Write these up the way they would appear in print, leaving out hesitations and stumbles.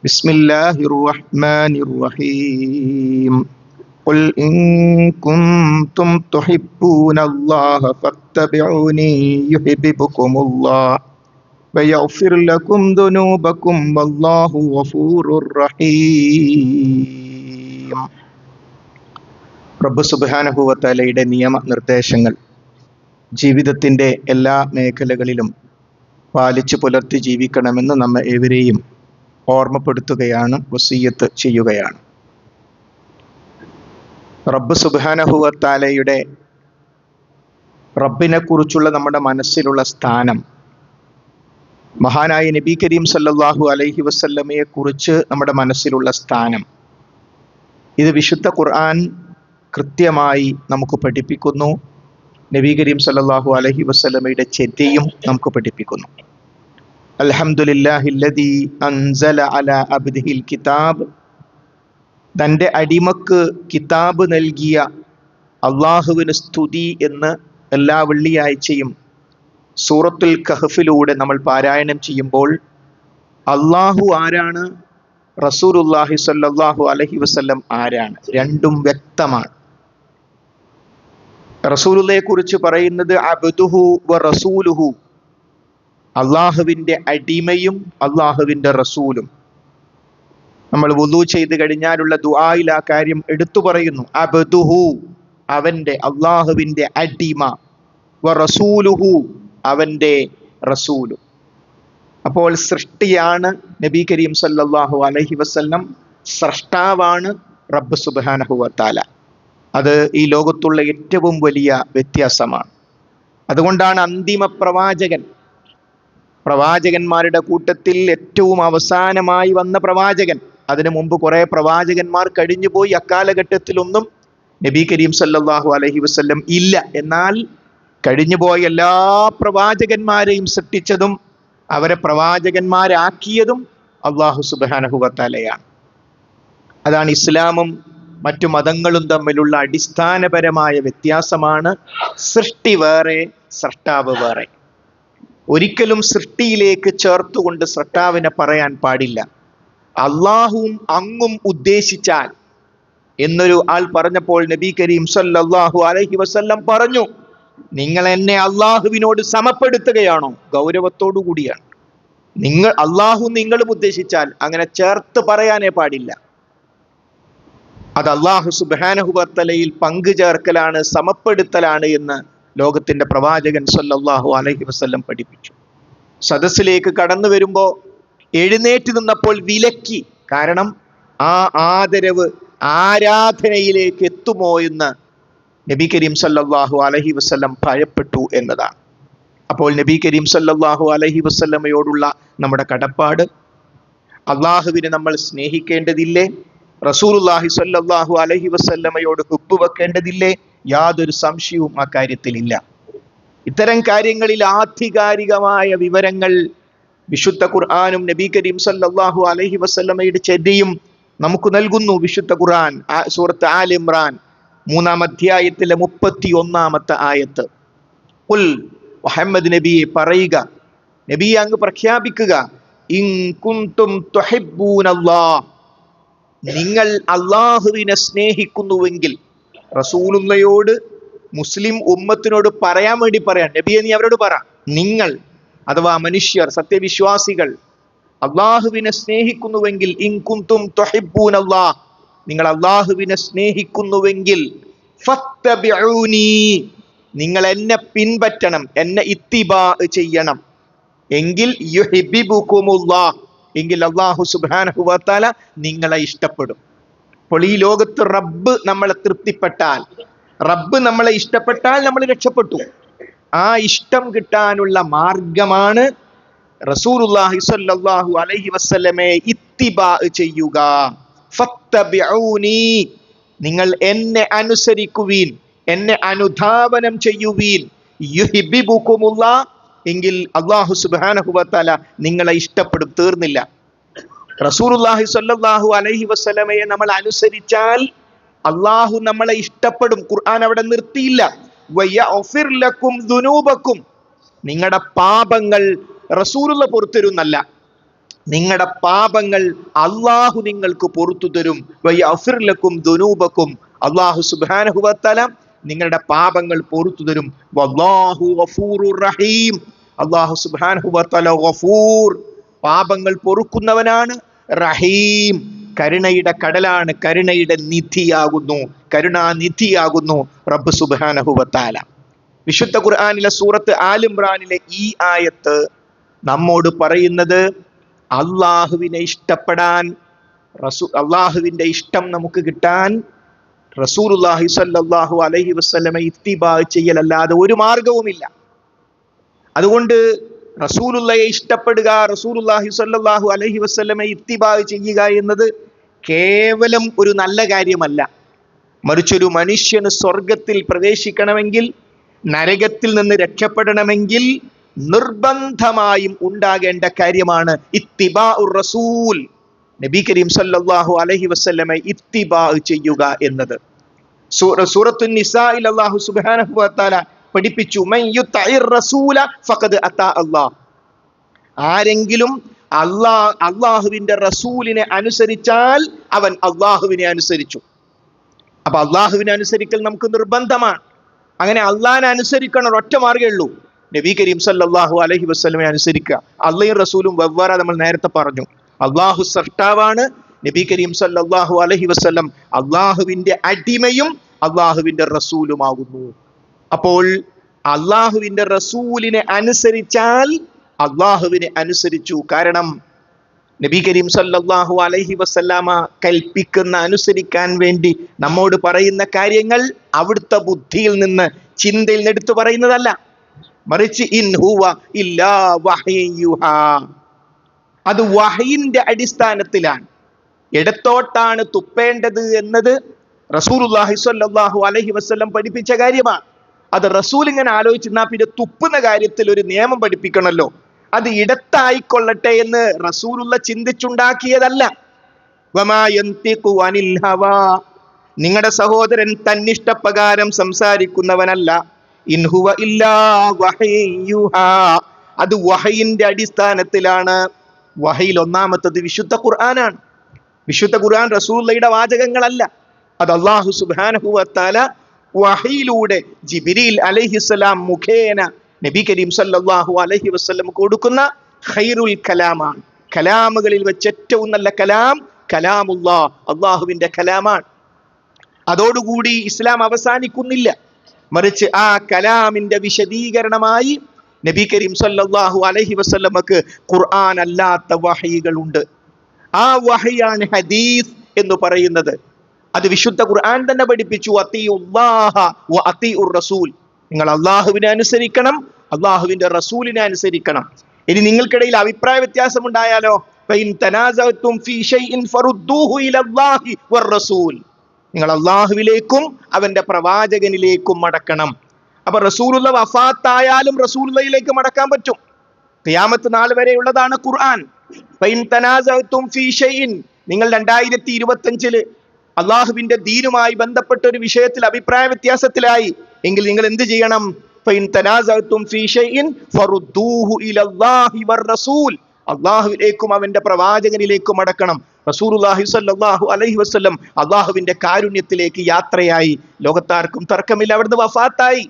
ബിസ്മില്ലാഹിർ റഹ്മാനിർ റഹീം. ഖുൽ ഇൻ കുൻതും തുഹിബ്ബൂനല്ലാഹ ഫത്തബിഊനി യുഹിബ്ബുകുമുല്ലാഹ് വയഗ്ഫിർ ലക്കും ദുനൂബക്കും വല്ലാഹു ഗഫൂറുർ റഹീം. റബ്ബ് സുബ്ഹാനഹു വ തആലയുടെ നിയമനിർദ്ദേശങ്ങൾ ജീവിതത്തിൻ്റെ എല്ലാ മേഖലകളിലും പാലിച്ചു പുലർത്തി ജീവിക്കണമെന്ന് നമ്മെ ഏവരെയും ഓർമ്മപ്പെടുത്തുകയാണ്, വസിയ്യത്ത് ചെയ്യുകയാണ്. റബ്ബ് സുബ്ഹാനഹു വ തആലയുടെ റബ്ബിനെ കുറിച്ചുള്ള നമ്മുടെ മനസ്സിലുള്ള സ്ഥാനം, മഹാനായ നബി കരീം സല്ലല്ലാഹു അലൈഹി വസല്ലമയെ കുറിച്ച് നമ്മുടെ മനസ്സിലുള്ള സ്ഥാനം, ഇത് വിശുദ്ധ ഖുർആൻ കൃത്യമായി നമുക്ക് പഠിപ്പിക്കുന്നു. നബി കരീം സല്ലല്ലാഹു അലൈഹി വസല്ലമയുടെ ചര്യയും നമുക്ക് പഠിപ്പിക്കുന്നു. അൽഹംദുലില്ലാഹില്ലദീ അൻസല അലാ അബ്ദിഹിൽ കിതാബ്. തൻ്റെ അടിമക്ക് കിതാബ് നൽകിയ അള്ളാഹുവിന് സ്തുതി എന്ന് എല്ലാ വെള്ളിയാഴ്ചയും സൂറത്തുൽ കഹ്ഫിലൂടെ നമ്മൾ പാരായണം ചെയ്യുമ്പോൾ അള്ളാഹു ആരാണ്, റസൂലുള്ളാഹി സ്വല്ലല്ലാഹു അലൈഹി വസല്ലം ആരാണ്, രണ്ടും വ്യക്തമാണ്. റസൂലുള്ളയെ കുറിച്ച് പറയുന്നത് അബ്ദുഹു വ റസൂലുഹു, അള്ളാഹുവിൻ്റെ അടിമയും അള്ളാഹുവിൻ്റെ റസൂലും. നമ്മൾ വുളൂ ചെയ്ത് കഴിഞ്ഞാലുള്ള ദുആയിൽ ആ കാര്യം എടുത്തു പറയുന്നു. അബ്ദുഹു, അവൻ്റെ അള്ളാഹുവിൻ്റെ അടിമ, വ റസൂലുഹു, അവൻ്റെ റസൂലും. അപ്പോൾ സൃഷ്ടിയാണ് നബി കരീം സല്ലല്ലാഹു അലൈഹി വസല്ലം, സ്രഷ്ടാവാണ് റബ്ബ് സുബ്ഹാനഹു വ തആല. അത് ഈ ലോകത്തുള്ള ഏറ്റവും വലിയ വ്യത്യാസമാണ്. അതുകൊണ്ടാണ് അന്തിമ പ്രവാചകന്മാരുടെ കൂട്ടത്തിൽ ഏറ്റവും അവസാനമായി വന്ന പ്രവാചകൻ. അതിനു മുമ്പ് കുറെ പ്രവാചകന്മാർ കഴിഞ്ഞുപോയി. അക്കാലഘട്ടത്തിലൊന്നും നബി കരീം സല്ലല്ലാഹു അലൈഹി വസല്ലം ഇല്ല. എന്നാൽ കഴിഞ്ഞുപോയ എല്ലാ പ്രവാചകന്മാരെയും സൃഷ്ടിച്ചതും അവരെ പ്രവാചകന്മാരാക്കിയതും അല്ലാഹു സുബ്ഹാനഹു വ തആലയാണ്. അതാണ് ഇസ്ലാമും മറ്റു മതങ്ങളും തമ്മിലുള്ള അടിസ്ഥാനപരമായ വ്യത്യാസമാണ്. സൃഷ്ടി വേറെ, സ്രഷ്ടാവ് വേറെ. ഒരിക്കലും സൃഷ്ടിയിലേക്ക് ചേർത്തുകൊണ്ട് സ്രഷ്ടാവിനെ പറയാൻ പാടില്ല. അള്ളാഹുവും അങ്ങും ഉദ്ദേശിച്ചാൽ എന്നൊരു ആൾ പറഞ്ഞപ്പോൾ നബി കരീം സല്ലല്ലാഹു അലൈഹി വസല്ലം പറഞ്ഞു, നിങ്ങൾ എന്നെ അള്ളാഹുവിനോട് സമപ്പെടുത്തുകയാണോ? ഗൗരവത്തോടു കൂടിയാണ്. അള്ളാഹു നിങ്ങളും ഉദ്ദേശിച്ചാൽ അങ്ങനെ ചേർത്ത് പറയാനേ പാടില്ല. അത് അല്ലാഹു സുബ്ഹാനഹു വ തആലയിൽ പങ്കു ചേർക്കലാണ്, സമപ്പെടുത്തലാണ് എന്ന് ലോകത്തിന്റെ പ്രവാചകൻ സല്ലല്ലാഹു അലൈഹി വസല്ലം പഠിപ്പിച്ചു. സദസ്സിലേക്ക് കടന്നു വരുമ്പോൾ എഴുന്നേറ്റ് നിന്നപ്പോൾ വിലക്കി. കാരണം ആ ആദരവ് ആരാധനയിലേക്ക് എത്തുമോ എന്ന് നബി കരീം സല്ലല്ലാഹു അലൈഹി വസല്ലം ഭയപ്പെട്ടു എന്നതാണ്. അപ്പോൾ നബി കരീം സല്ലല്ലാഹു അലൈഹി വസല്ലമയോടുള്ള നമ്മുടെ കടപ്പാട്, അള്ളാഹുവിനെ നമ്മൾ സ്നേഹിക്കേണ്ടതില്ലേ? റസൂലുള്ളാഹി സ്വല്ലല്ലാഹു അലൈഹി വസല്ലമയോട് ഹുബ്ബ് വെക്കേണ്ടതില്ലേ? യാതൊരു സംശയവും ആ കാര്യത്തിലില്ല. ഇത്തരം കാര്യങ്ങളിൽ ആധികാരികമായ വിവരങ്ങൾ വിശുദ്ധ ഖുർആനും നബി കരീം സല്ലല്ലാഹു അലൈഹി വസല്ലമയുടെ ചര്യയും നമുക്ക് നൽകുന്നു. വിശുദ്ധ ഖുർആൻ സൂറത്ത് ആൽ ഇമ്രാൻ 3-ാം അധ്യായത്തിലെ 31-ാമത്തെ ആയത്ത്. ഖുൽ, മുഹമ്മദ് നബിയെ പറയുക, നബിയെ അങ്ങ് പ്രഖ്യാപിക്കുക, ഇൻ കുൻതും തുഹിബ്ബൂനല്ലാഹ്, നിങ്ങൾ അള്ളാഹുവിനെ സ്നേഹിക്കുന്നുവെങ്കിൽ. റസൂലുള്ളയോട്, മുസ്ലിം ഉമ്മത്തിനോട് പറയാൻ വേണ്ടി പറയാം, നബിയെ നീ അവരോട് പറ, നിങ്ങൾ അഥവാ മനുഷ്യർ, സത്യവിശ്വാസികൾ അള്ളാഹുവിനെ സ്നേഹിക്കുന്നുവെങ്കിൽ, ഇൻ കുൻതും തുഹിബ്ബൂനല്ലാഹ്, നിങ്ങൾ അള്ളാഹുവിനെ സ്നേഹിക്കുന്നുവെങ്കിൽ, ഫത്തബിഊനി, നിങ്ങൾ എന്നെ പിൻപറ്റണം, എന്നെ ഇത്തിബാ ചെയ്യണം. എങ്കിൽ യുഹിബ്ബുകുമുല്ലാഹ്, എങ്കിൽ അല്ലാഹു സുബ്ഹാനഹു വ തആല നിങ്ങളെ ഇഷ്ടപ്പെടും. അപ്പോൾ ഈ ലോകത്ത് റബ്ബ് നമ്മളെ തൃപ്തിപ്പെട്ടാൽ, റബ്ബ് നമ്മളെ ഇഷ്ടപ്പെട്ടാൽ നമ്മൾ രക്ഷപ്പെട്ടു. ആ ഇഷ്ടം കിട്ടാനുള്ള മാർഗമാണ് റസൂലുള്ളാഹി സ്വല്ലല്ലാഹു അലൈഹി വസല്ലമയെ ഇത്തിബാ ചെയ്യുക. ഫത്തബിഊനി, നിങ്ങൾ എന്നെ അനുസരിക്കുവീൻ, എന്നെ അനുധാവനം ചെയ്യുവീൻ. യുഹിബ്ബുകുമുല്ലാഹ്, എങ്കിൽ അല്ലാഹു സുബ്ഹാനഹു വ തആല നിങ്ങളെ ഇഷ്ടപ്പെടും. തീർന്നില്ല. റസൂലുള്ളാഹി സ്വല്ലല്ലാഹു അലൈഹി വസല്ലമയെ നമ്മൾ അനുസരിച്ചാൽ അല്ലാഹു നമ്മളെ ഇഷ്ടപ്പെടും. ഖുർആൻ അവിടെ നിർത്തിയില്ല. വയഗ്ഫിർ ലക്കും ദുനൂബക്കും, നിങ്ങളുടെ പാപങ്ങൾ റസൂലുള്ള പൊറുത്തരുന്നല്ല, നിങ്ങളുടെ പാപങ്ങൾ അള്ളാഹു നിങ്ങൾക്ക് പുറത്തു തരും. വയഗ്ഫിർ ലക്കും ദുനൂബക്കും, അള്ളാഹു സുബ്ഹാനഹു വ തആല നിങ്ങളുടെ പാപങ്ങൾ പുറത്തു തരും. വല്ലാഹു ഗഫൂറുർ റഹീം, അള്ളാഹു സുബ്ഹാനഹു വ തആല ഗഫൂർ പാപങ്ങൾ പൊറുക്കുന്നവനാണ്, റഹീം കരുണയുടെ കടലാണ്, കരുണയുടെ നിധിയാകുന്നു, കരുണാനിധിയാകുന്നു റബ്ബ് സുബ്ഹാനഹു വ തആല. വിശുദ്ധ ഖുർആനിലെ സൂറത്ത് ആൽ ഇംറാനിലെ ഈ ആയത്ത് നമ്മോട് പറയുന്നത് അള്ളാഹുവിനെ ഇഷ്ടപ്പെടാൻ, അള്ളാഹുവിന്റെ ഇഷ്ടം നമുക്ക് കിട്ടാൻ റസൂലുള്ളാഹി സ്വല്ലല്ലാഹു അലൈഹി വസല്ലമയെ ഇത്തിബാ ചെയ്യലല്ലാതെ ഒരു മാർഗവുമില്ല. അതുകൊണ്ട് റസൂലുള്ളയെ ഇഷ്ടപ്പെടുക, റസൂലുള്ളാഹി സ്വല്ലല്ലാഹു അലൈഹി വസല്ലമയെ ഇത്തിബാ ചെയ്യുക എന്നത് കേവലം ഒരു നല്ല കാര്യമല്ല. മറിച്ചൊരു മനുഷ്യന് സ്വർഗത്തിൽ പ്രവേശിക്കണമെങ്കിൽ, നരകത്തിൽ നിന്ന് രക്ഷപ്പെടണമെങ്കിൽ നിർബന്ധമായും ഉണ്ടാകേണ്ട കാര്യമാണ് ഇത്തിബാഉർ റസൂൽ, നബി കരീം സല്ലല്ലാഹു അലൈഹി വസല്ലമയെ ഇത്തിബാ ചെയ്യുക എന്നത്. സൂറത്തുൻ നിസാഇൽ അല്ലാഹു സുബ്ഹാനഹു വ തആല പഠിപ്പിച്ചു, മൻ യുതഇർ റസൂല ഫഖദ് അതാ അല്ലാഹ്. ആരെങ്കിലും അള്ളാഹുവിന്റെ റസൂലിനെ അനുസരിച്ചാൽ അവൻ അള്ളാഹുവിനെ അനുസരിച്ചു. അപ്പൊ അള്ളാഹുവിനെ അനുസരിക്കൽ നമുക്ക് നിർബന്ധമാണ്. അങ്ങനെ അള്ളാഹിനെ അനുസരിക്കണം, ഒറ്റ മാർഗ്ഗമേ ഉള്ളൂ, നബി കരീം സല്ലല്ലാഹു അലൈഹി വസല്ലമയെ അനുസരിക്കുക. അള്ളയും റസൂലും വെവ്വേറെ നമ്മൾ നേരത്തെ പറഞ്ഞു. അള്ളാഹു സൃഷ്ടാവാണ്, നബി കരീം സല്ലല്ലാഹു അലൈഹി വസല്ലം അള്ളാഹുവിന്റെ അടിമയും അള്ളാഹുവിന്റെ റസൂലുമാകുന്നു. അപ്പോൾ അള്ളാഹുവിന്റെ റസൂലിനെ അനുസരിച്ചാൽ അള്ളാഹുവിനെ അനുസരിച്ചു. കാരണം നബി കരീം സല്ലല്ലാഹു അലൈഹി വസല്ലമ കൽപ്പിക്കുന്ന, അനുസരിക്കാൻ വേണ്ടി നമ്മോട് പറയുന്ന കാര്യങ്ങൾ അവിടുത്തെ ബുദ്ധിയിൽ നിന്ന്, ചിന്തയിൽ നിന്ന് എടുത്തു പറയുന്നതല്ല, മറിച്ച് ഇൻ ഹുവ ഇല്ലാ വഹ്യുൻ യുഹാ, അത് വഹയിന്റെ അടിസ്ഥാനത്തിലാണ്. ഇടത്തോട്ടാണ് തുപ്പേണ്ടത് എന്നത് റസൂലുള്ളാഹി സ്വല്ലല്ലാഹു അലൈഹി വസല്ലം പഠിപ്പിച്ച കാര്യമാണ്. അത് റസൂൽ ഇങ്ങനെ ആലോചിച്ചിരുന്നാ പിന്നെ തുപ്പുന്ന കാര്യത്തിൽ ഒരു നിയമം പഠിപ്പിക്കണമല്ലോ, അത് ഇടത്തായിക്കൊള്ളട്ടെ എന്ന് റസൂലുള്ള ചിന്തിച്ചുണ്ടാക്കിയതല്ല. വമാ യന്തിഖു അനിൽ ഹവാ, നിങ്ങളുടെ സഹോദരൻ തന്നിഷ്ടപ്രകാരം സംസാരിക്കുന്നവനല്ല. ഇൻ ഹുവ ഇല്ലാ വഹ്യുൻ യുഹാ, അത് വഹയിന്റെ അടിസ്ഥാനത്തിലാണ്. വഹയിൽ ഒന്നാമത്തത് വിശുദ്ധ ഖുർആനാണ്. വിശുദ്ധ ഖുർആൻ റസൂലുള്ളാഹിയുടെ വാചകങ്ങളല്ല, അത് അല്ലാഹു സുബ്ഹാനഹു വ തആല വഹയിലൂടെ ജിബ്രീൽ അലൈഹിസ്സലാം മുഖേന നബി കരീം സല്ലല്ലാഹു അലൈഹി വസല്ലം കൊടുക്കുന്ന ഖൈറുൽ കലാമാണ്. കലാമുകളിൽ വെച്ച് ഏറ്റവും നല്ല കലാം കലാമുല്ലാഹ്, അള്ളാഹുവിന്റെ കലാമാണ്. അതോടുകൂടി ഇസ്ലാം അവസാനിക്കുന്നില്ല, മറിച്ച് ആ കലാമിന്റെ വിശദീകരണമായി നബി കരീം സല്ലല്ലാഹു അലൈഹി വസല്ലമക്ക് ഖുർആൻ അല്ലാത്ത വഹയികളുണ്ട്. ആ വഹയാണ് ഹദീസ് എന്ന് പറയുന്നത്. അത് വിശുദ്ധ ഖുർആൻ തന്നെ പഠിപ്പിച്ചു, അത്തിയുല്ലാഹ വ അത്തിയുർ റസൂൽ, നിങ്ങൾ അള്ളാഹുവിനെ അനുസരിക്കണം, അള്ളാഹുവിന്റെ റസൂലിനെ അനുസരിക്കണം. ഇനി നിങ്ങൾക്കിടയിൽ അഭിപ്രായ വ്യത്യാസം ഉണ്ടായാലോ, ഫഇൻ തനാസഅതും ഫീ ഷൈഇൻ ഫറുദ്ദൂഹു ഇലല്ലാഹി വർ റസൂൽ, നിങ്ങൾ അള്ളാഹുവിലേക്കും അവന്റെ പ്രവാചകനിലേക്കും മടക്കണം. അപ്പൊ റസൂലുള്ള വഫാത്തായാലും റസൂലുള്ളയിലേക്ക് മടക്കാൻ പറ്റും. ഖിയാമത്ത് നാൾ വരെ ഉള്ളതാണ് ഖുർആൻ. ഫഇൻ തനാസഅതും ഫീ ഷൈഇൻ, നിങ്ങൾ 2025 അള്ളാഹുവിന്റെ ദീനുമായി ബന്ധപ്പെട്ട ഒരു വിഷയത്തിൽ അഭിപ്രായ വ്യത്യാസത്തിലായി എങ്കിൽ നിങ്ങൾ എന്ത് ചെയ്യണം? ഫഇൻ തനാസഅതും ഫീ ഷൈഇൻ ഫറുദ്ദൂഹു ഇലല്ലാഹി വർ റസൂൽ, അള്ളാഹുവിലേക്കും അവന്റെ പ്രവാചകനിലേക്കും മടക്കണം. റസൂലുള്ളാഹി സ്വല്ലല്ലാഹു അലൈഹി വസല്ലം അള്ളാഹുവിന്റെ കാരുണ്യത്തിലേക്ക് യാത്രയായി, ലോകത്താർക്കും തർക്കമില്ല, അവിടുന്ന് വഫാത്തായി.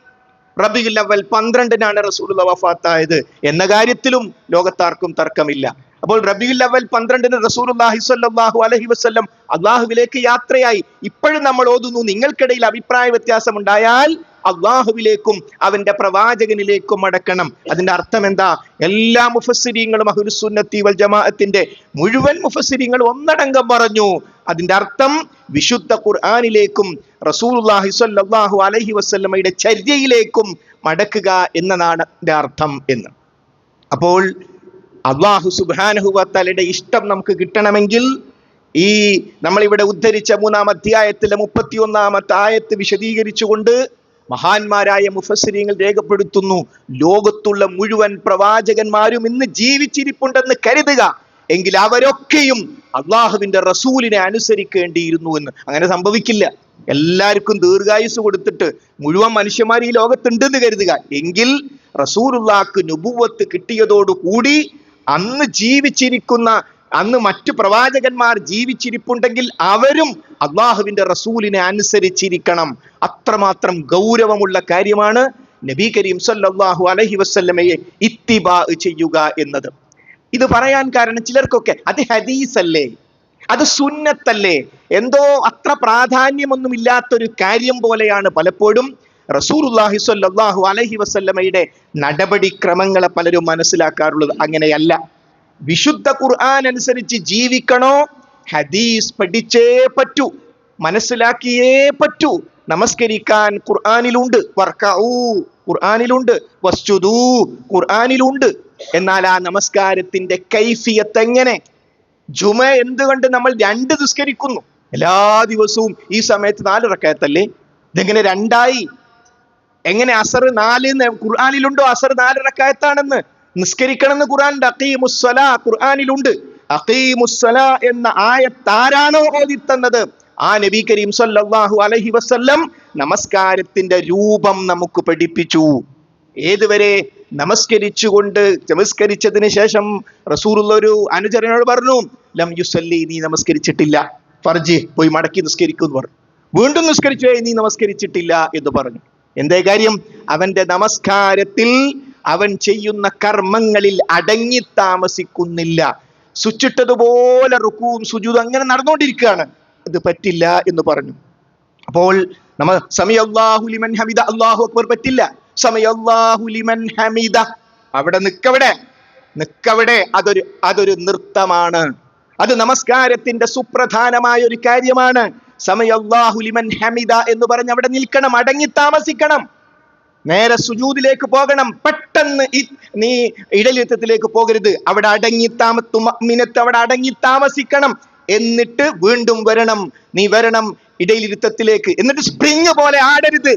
റബീഉൽ അവ്വൽ 12-നാണ് റസൂലുള്ള വഫാത്തായത് എന്ന കാര്യത്തിലും ലോകത്താർക്കും തർക്കമില്ല. അപ്പോൾ റബീഉൽ അവ്വൽ 12-ന് റസൂലുള്ളാഹി സ്വല്ലല്ലാഹു അലൈഹി വസല്ലം അള്ളാഹുവിലേക്ക് യാത്രയായി. ഇപ്പോഴും നമ്മൾ ഓതുന്നു, നിങ്ങൾക്കിടയിൽ അഭിപ്രായ വ്യത്യാസം ഉണ്ടായാൽ അള്ളാഹുവിലേക്കും അവന്റെ പ്രവാചകനിലേക്കും മടക്കണം. അതിന്റെ അർത്ഥം എന്താ? എല്ലാ മുഫസ്സിരീങ്ങളും അഹ്ലുസ് സുന്നത്തി വൽ ജമാഅത്തിന്റെ മുഴുവൻ മുഫസ്സിരീങ്ങളും ഒന്നടങ്കം പറഞ്ഞു, അതിന്റെ അർത്ഥം വിശുദ്ധ ഖുർആനിലേക്കും റസൂലുള്ളാഹി സ്വല്ലല്ലാഹു അലൈഹി വസല്ലമയുടെ ചര്യയിലേക്കും മടക്കുക എന്നതാണ് അതിന്റെ അർത്ഥം എന്ന്. അപ്പോൾ അല്ലാഹു സുബ്ഹാനഹു വ തആലയുടെ ഇഷ്ടം നമുക്ക് കിട്ടണമെങ്കിൽ ഈ നമ്മളിവിടെ ഉദ്ധരിച്ച 3-ാം അധ്യായത്തിലെ 31-ാമത്തെ ആയത്ത് വിശദീകരിച്ചുകൊണ്ട് മഹാന്മാരായ മുഫസ്സിരീങ്ങൾ രേഖപ്പെടുത്തുന്നു, ലോകത്തുള്ള മുഴുവൻ പ്രവാചകന്മാരും ഇന്ന് ജീവിച്ചിരിപ്പുണ്ടെന്ന് കരുതുക, എങ്കിൽ അവരൊക്കെയും അള്ളാഹുവിന്റെ റസൂലിനെ അനുസരിക്കേണ്ടിയിരുന്നു എന്ന്. അങ്ങനെ സംഭവിക്കില്ല. എല്ലാവർക്കും ദീർഘായുസ് കൊടുത്തിട്ട് മുഴുവൻ മനുഷ്യന്മാർ ഈ ലോകത്തുണ്ടെന്ന് കരുതുക, എങ്കിൽ റസൂലുള്ളാഹിക്ക് നുബുവത്ത് കിട്ടിയതോടുകൂടി അന്ന് ജീവിച്ചിരിക്കുന്ന അന്ന് മറ്റു പ്രവാചകന്മാർ ജീവിച്ചിരിപ്പുണ്ടെങ്കിൽ അവരും അള്ളാഹുവിന്റെ റസൂലിനെ അനുസരിച്ചിരിക്കണം. അത്രമാത്രം ഗൗരവമുള്ള കാര്യമാണ് നബി കരീം സല്ലല്ലാഹു അലൈഹി വസല്ലമയെ ഇത്തിബാ ചെയ്യുക എന്നത്. ഇത് പറയാൻ കാരണം ചിലർക്കൊക്കെ അത് ഹദീസല്ലേ, അത് സുന്നത്തല്ലേ, എന്തോ അത്ര പ്രാധാന്യമൊന്നുമില്ലാത്തൊരു കാര്യം പോലെയാണ് പലപ്പോഴും റസൂലുള്ളാഹി സ്വല്ലല്ലാഹു അലൈഹി വസല്ലമയുടെ നടപടിക്രമങ്ങളെ പലരും മനസ്സിലാക്കാറുള്ളത്. അങ്ങനെയല്ല. വിശുദ്ധ ഖുർആൻ അനുസരിച്ച് ജീവിക്കണോ, ഹദീസ് പഠിച്ചേ പറ്റൂ, മനസ്സിലാക്കിയേ പറ്റൂ. നമസ്കരിക്കാൻ ഖുർആനിലുണ്ട്, വർക്കഊ ഖുർആനിലുണ്ട്, വസ്ജുദൂ ഖുർആനിലുണ്ട്. എന്നാൽ ആ നമസ്കാരത്തിന്റെ കൈഫിയത്ത് എങ്ങനെ? ജുമ എന്തുകൊണ്ട് നമ്മൾ 2 നിസ്കരിക്കുന്നു? എല്ലാ ദിവസവും ഈ സമയത്ത് 4 റക്അത്തല്ലേ, ഇതെങ്ങനെ 2 എങ്ങനെ? അസർ 4 ഖുർആനിലുണ്ടോ? അസർ 4 റക്അത്താണെന്ന് നിസ്കരിക്കണമെന്ന് ഖുർആനിലുണ്ട്. അഖീമുസ്സലാ ഖുർആനിലുണ്ട്. അഖീമുസ്സലാ എന്ന ആയത്ത് ആരാണോ ഓതിത്തന്നത് ആ നബി കരീം സല്ലല്ലാഹു അലൈഹി വസല്ലം നമസ്കാരത്തിന്റെ രൂപം നമുക്ക് പഠിപ്പിച്ചു. ഏതുവരെ? നമസ്കരിച്ചതിന് ശേഷം റസൂലുള്ള ഒരു അനുചരനോട് പറഞ്ഞു, ലം യുസല്ലി, നീ നമസ്കരിച്ചിട്ടില്ല, ഫർജി, പോയി മടക്കി നിസ്കരിക്കും എന്ന് പറഞ്ഞു. വീണ്ടും നിസ്കരിച്ചു, നീ നമസ്കരിച്ചിട്ടില്ല എന്ന് പറഞ്ഞു. എന്തേ കാര്യം? അവന്റെ നമസ്കാരത്തിൽ അവൻ ചെയ്യുന്ന കർമ്മങ്ങളിൽ അടങ്ങി താമസിക്കുന്നില്ല. സുച്ചിട്ടതുപോലെ റുക്കൂം സുജൂദും അങ്ങനെ നടന്നുകൊണ്ടിരിക്കുകയാണ്. ഇത് പറ്റില്ല എന്ന് പറഞ്ഞു. അപ്പോൾ സമയല്ലാഹു ലിമൻ ഹമിദ, അല്ലാഹു അക്ബർ പറ്റില്ല. സമയല്ലാഹു ലിമൻ ഹമിദ, അവിടെ നിക്കവിടെ, അതൊരു നൃത്തമാണ്. അത് നമസ്കാരത്തിന്റെ സുപ്രധാനമായ ഒരു കാര്യമാണ്. സമയല്ലാഹു ലിമൻ ഹമിദ എന്ന് പറഞ്ഞ് അവിടെ നിൽക്കണം, അടങ്ങി താമസിക്കണം. നേരെ സുജൂദിലേക്ക് പോകണം. പെട്ടെന്ന് നീ ഇടലിത്തത്തിലേക്ക് പോകരുത്. അവിടെ അവിടെ അടങ്ങി താമസിക്കണം. എന്നിട്ട് വീണ്ടും വരണം. നീ വരണം ഇടയിലിരുത്തത്തിലേക്ക്. എന്നിട്ട് സ്പ്രിങ് പോലെ ആടരുത്.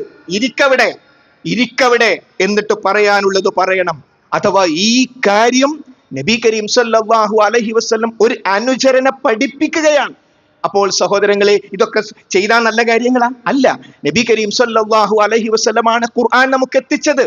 ഇരിക്കവിടെ എന്നിട്ട് പറയാനുള്ളത് പറയണം. അഥവാ ഈ കാര്യം നബി കരീം സല്ലല്ലാഹു അലൈഹി വസല്ലം ഒരു അനുചരനെ പഠിപ്പിക്കുകയാണ്. അപ്പോൾ സഹോദരങ്ങളെ, ഇതൊക്കെ ചെയ്താൽ നല്ല കാര്യങ്ങളാ? അല്ല. നബി കരീം സല്ലല്ലാഹു അലൈഹി വസല്ലമാണ് ഖുർആൻ നമുക്ക് എത്തിച്ചത്.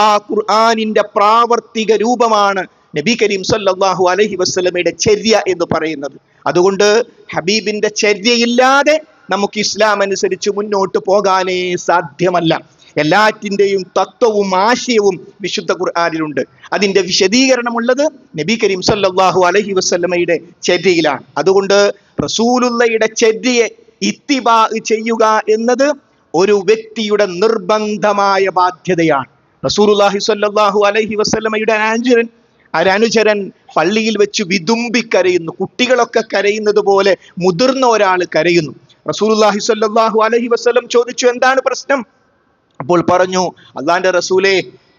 ആ ഖുർആനിന്റെ പ്രാവർത്തിക രൂപമാണ് നബി കരീം സല്ലല്ലാഹു അലൈഹി വസല്ലമയുടെ ചര്യ എന്ന് പറയുന്നത്. അതുകൊണ്ട് ഹബീബിന്റെ ചര്യയില്ലാതെ നമുക്ക് ഇസ്ലാം അനുസരിച്ച് മുന്നോട്ട് പോകാനേ സാധ്യമല്ല. എല്ലാറ്റിൻ്റെയും തത്വവും ആശയവും വിശുദ്ധ ഖുർആനിലുണ്ട്. അതിന്റെ വിശദീകരണമുള്ളത് നബി കരീം സല്ലല്ലാഹു അലൈഹി വസല്ലമയുടെ ചര്യയിലാണ്. അതുകൊണ്ട് റസൂലുള്ളയുടെ ചര്യയെ ഇത്തിബാ ചെയ്യുക എന്നത് ഒരു വ്യക്തിയുടെ നിർബന്ധമായ ബാധ്യതയാണ്. റസൂലുള്ളാഹി സ്വല്ലല്ലാഹു അലൈഹി വസല്ലമയുടെ അനുചരൻ പള്ളിയിൽ വെച്ച് വിതുമ്പിക്കരയുന്നു. കുട്ടികളൊക്കെ കരയുന്നത് പോലെ മുതിർന്ന ഒരാൾ കരയുന്നു. റസൂലുള്ളാഹി സ്വല്ലല്ലാഹു അലൈഹി വസല്ലം ചോദിച്ചു, എന്താണ് പ്രശ്നം? അപ്പോൾ പറഞ്ഞു, അള്ളാന്റെ റസൂലേ,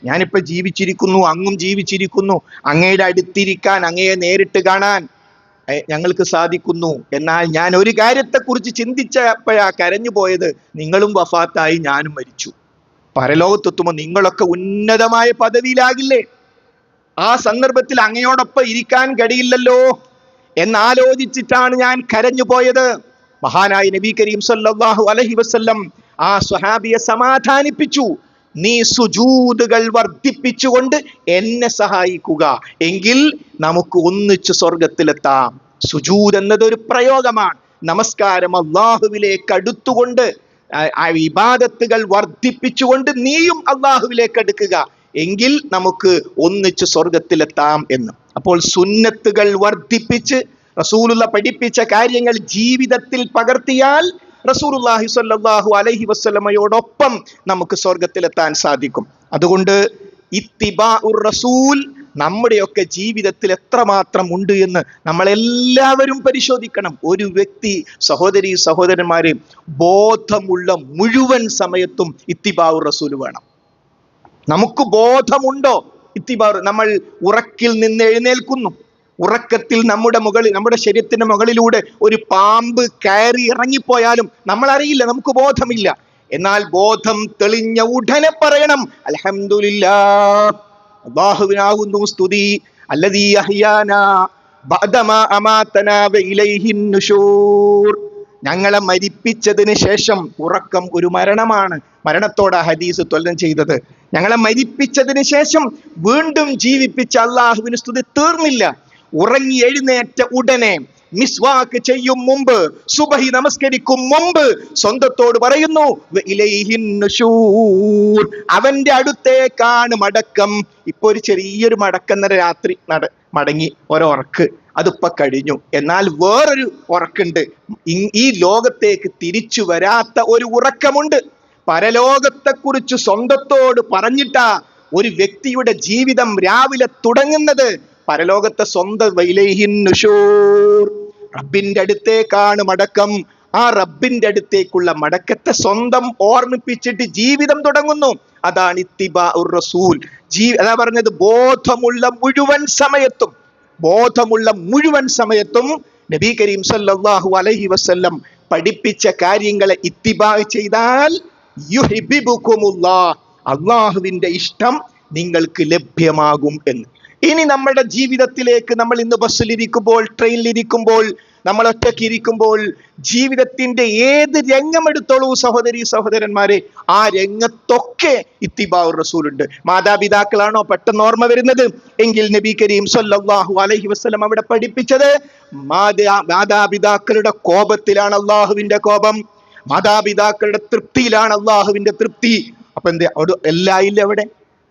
ഞാനിപ്പോ ജീവിച്ചിരിക്കുന്നു, അങ്ങും ജീവിച്ചിരിക്കുന്നു, അങ്ങയുടെ അടുത്തിരിക്കാൻ, അങ്ങയെ നേരിട്ട് കാണാൻ ഞങ്ങൾക്ക് സാധിക്കുന്നു. എന്നാൽ ഞാൻ ഒരു കാര്യത്തെക്കുറിച്ച് ചിന്തിച്ചപ്പോഴാ കരഞ്ഞു പോയത്, നിങ്ങളും വഫാത്തായി, ഞാനും മരിച്ചു. പരലോകത്തെത്തുമ്പോൾ നിങ്ങളൊക്കെ ഉന്നതമായ പദവിയിലാകില്ലേ? ആ സന്ദർഭത്തിൽ അങ്ങയോടൊപ്പം ഇരിക്കാൻ കഴിയില്ലല്ലോ എന്നാലോചിച്ചിട്ടാണ് ഞാൻ കരഞ്ഞു പോയത്. മഹാനായ നബി കരീം സല്ലല്ലാഹു അലൈഹി വസല്ലം ആ സ്വഹാബിയെ സമാധാനിപ്പിച്ചു. നീ സുജൂദുകൾ വർദ്ധിപ്പിച്ചുകൊണ്ട് എന്നെ സഹായിക്കുക, എങ്കിൽ നമുക്ക് ഒന്നിച്ച് സ്വർഗത്തിലെത്താം. സുജൂദ് എന്നത് ഒരു പ്രയോഗമാണ്. നമസ്കാരം അള്ളാഹുവിലേക്ക് അടുത്തുകൊണ്ട് ഇബാദത്തുകൾ വർദ്ധിപ്പിച്ചുകൊണ്ട് നീയും അള്ളാഹുവിലേക്ക് അടുക്കുക, എങ്കിൽ നമുക്ക് ഒന്നിച്ച് സ്വർഗത്തിലെത്താം എന്ന്. അപ്പോൾ സുന്നത്തുകൾ വർദ്ധിപ്പിച്ച് റസൂലുള്ള പഠിപ്പിച്ച കാര്യങ്ങൾ ജീവിതത്തിൽ പകർത്തിയാൽ റസൂലുള്ളാഹി സ്വല്ലല്ലാഹു അലൈഹി വസല്ലമയോടൊപ്പം നമുക്ക് സ്വർഗത്തിലെത്താൻ സാധിക്കും. അതുകൊണ്ട് ഇത്തിബാഉർ റസൂൽ നമ്മുടെയൊക്കെ ജീവിതത്തിൽ എത്രമാത്രം ഉണ്ട് എന്ന് നമ്മളെല്ലാവരും പരിശോധിക്കണം. ഒരു വ്യക്തി, സഹോദരന്മാരെ, ബോധമുള്ള മുഴുവൻ സമയത്തും ഇത്തിബാഉർ റസൂൽ വേണം. നമുക്ക് ബോധമുണ്ടോ? നമ്മൾ ഉറക്കിൽ നിന്ന് എഴുന്നേൽക്കുന്നു, ഉറക്കത്തിൽ നമ്മുടെ ശരീരത്തിന്റെ മുകളിലൂടെ ഒരു പാമ്പ് കയറി ഇറങ്ങിപ്പോയാലും നമ്മൾ അറിയില്ല, നമുക്ക് ബോധമില്ല. എന്നാൽ ബോധം തെളിഞ്ഞ ഉടനെ പറയണം, അൽഹംദുലില്ലാഹ്, അല്ലാഹുവിനാകുന്നു സ്തുതി, അല്ലദീ അഹ്യാനാ ബഅദമാ അമാതനാ വഇലൈഹിൻ നുശൂർ. ഞങ്ങളെ മരിപ്പിച്ചതിന് ശേഷം, ഉറക്കം ഒരു മരണമാണ്, മരണത്തോടെ ഹദീസ് തുലനം ചെയ്തത്. ഞങ്ങളെ മരിപ്പിച്ചതിന് ശേഷം വീണ്ടും ജീവിപ്പിച്ച അള്ളാഹുവിന് സ്തുതി തീർന്നില്ല. ഉറങ്ങി എഴുന്നേറ്റ ഉടനെ മിസ്വാക്ക് ചെയ്യും മുമ്പ്, സുബഹി നമസ്കരിക്കും മുമ്പ് സ്വന്തത്തോട് പറയുന്നു ഇലൈഹിൻ നുശൂർ, അവന്റെ അടുത്തേക്കാണ് മടക്കം. ഇപ്പൊ ഒരു ചെറിയൊരു മടക്കം രാത്രി മടങ്ങി ഒരുറക്ക്, അതിപ്പോ കഴിഞ്ഞു. എന്നാൽ വേറൊരു ഉറക്കുണ്ട്, ഈ ലോകത്തേക്ക് തിരിച്ചു വരാത്ത ഒരു ഉറക്കമുണ്ട്. പരലോകത്തെക്കുറിച്ച് സ്വന്തത്തോട് പറഞ്ഞിട്ടാ ഒരു വ്യക്തിയുടെ ജീവിതം രാവിലെ തുടങ്ങുന്നത്. പരലോകത്തെ സ്വന്തം ഇലൈഹിൻ നുശൂർ, റബ്ബിന്റെ അടുത്തേക്കാണ് മടക്കം. ആ റബ്ബിന്റെ അടുത്തേക്കുള്ള മടക്കത്തെ സ്വന്തം ഓർമ്മിപ്പിച്ചിട്ട് ജീവിതം തുടങ്ങുന്നു. അതാണ് ഇത്തിബാഉർ റസൂൽ. അതാ പറഞ്ഞത്, ബോധമുള്ള മുഴുവൻ സമയത്തും നബി കരീം സല്ലല്ലാഹു അലൈഹി വസല്ലം പഠിപ്പിച്ച കാര്യങ്ങളെ ഇത്തിബാ ചെയ്താൽ യുഹിബ്ബുകുമുല്ലാഹ്, അള്ളാഹുവിന്റെ ഇഷ്ടം നിങ്ങൾക്ക് ലഭ്യമാകും എന്ന്. ഇനി നമ്മുടെ ജീവിതത്തിലേക്ക് നമ്മൾ ഇന്ന് ബസ്സിലിരിക്കുമ്പോൾ, ട്രെയിനിലിരിക്കുമ്പോൾ, നമ്മൾ ഒറ്റയ്ക്ക് ഇരിക്കുമ്പോൾ, ജീവിതത്തിന്റെ ഏത് രംഗം എടുത്തോളൂ സഹോദരി സഹോദരന്മാരെ, ആ രംഗത്തൊക്കെ ഇത്തിബാഉർ റസൂലുണ്ട്. മാതാപിതാക്കളാണോ പെട്ടെന്ന് ഓർമ്മ വരുന്നത് എങ്കിൽ നബി കരീം സല്ലല്ലാഹു അലൈഹി വസല്ലം അവിടെ പഠിപ്പിച്ചത്, മാതാപിതാക്കളുടെ കോപത്തിലാണ് അള്ളാഹുവിന്റെ കോപം, മാതാപിതാക്കളുടെ തൃപ്തിയിലാണ് അള്ളാഹുവിന്റെ തൃപ്തി. അപ്പൊ എന്ത് എല്ലാം ഇല്ല അവിടെ.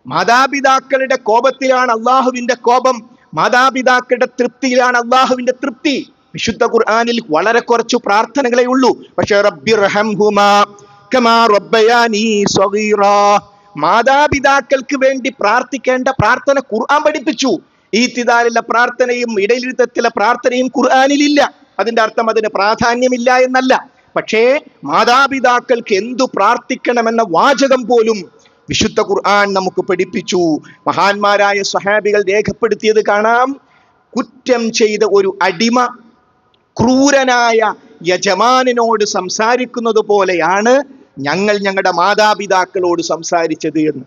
മാതാപിതാക്കളുടെ കോപത്തിലാണ് അള്ളാഹുവിന്റെ കോപം, മാതാപിതാക്കളുടെ തൃപ്തിയിലാണ് അള്ളാഹുവിന്റെ തൃപ്തി. വിശുദ്ധ ഖുർആനിൽ വളരെ കുറച്ചു പ്രാർത്ഥനകളെ ഉള്ളൂ. പക്ഷേ റബ്ബിർഹംഹുമാ കമാ റബ്ബയാനി സഗീറാ, മാതാപിതാക്കൾക്ക് വേണ്ടി പ്രാർത്ഥിക്കേണ്ട പ്രാർത്ഥന ഖുർആൻ പഠിപ്പിച്ചു. ഈത്തിദാലിലെ പ്രാർത്ഥനയും ഇടയിലിരുത്തത്തിലെ പ്രാർത്ഥനയും ഖുർആനിലില്ല. അതിന്റെ അർത്ഥം അതിന് പ്രാധാന്യമില്ല എന്നല്ല. പക്ഷേ മാതാപിതാക്കൾക്ക് എന്തു പ്രാർത്ഥിക്കണമെന്ന വാചകം പോലും വിശുദ്ധ ഖുർആൻ നമുക്ക് പഠിപ്പിച്ചു. മഹാന്മാരായ സ്വഹാബികൾ രേഖപ്പെടുത്തിയത് കാണാം. കുറ്റം ചെയ്ത ഒരു അടിമ ക്രൂരനായ യജമാനനോട് സംസാരിക്കുന്നത് പോലെയാണ് ഞങ്ങൾ ഞങ്ങളുടെ മാതാപിതാക്കളോട് സംസാരിച്ചത് എന്ന്.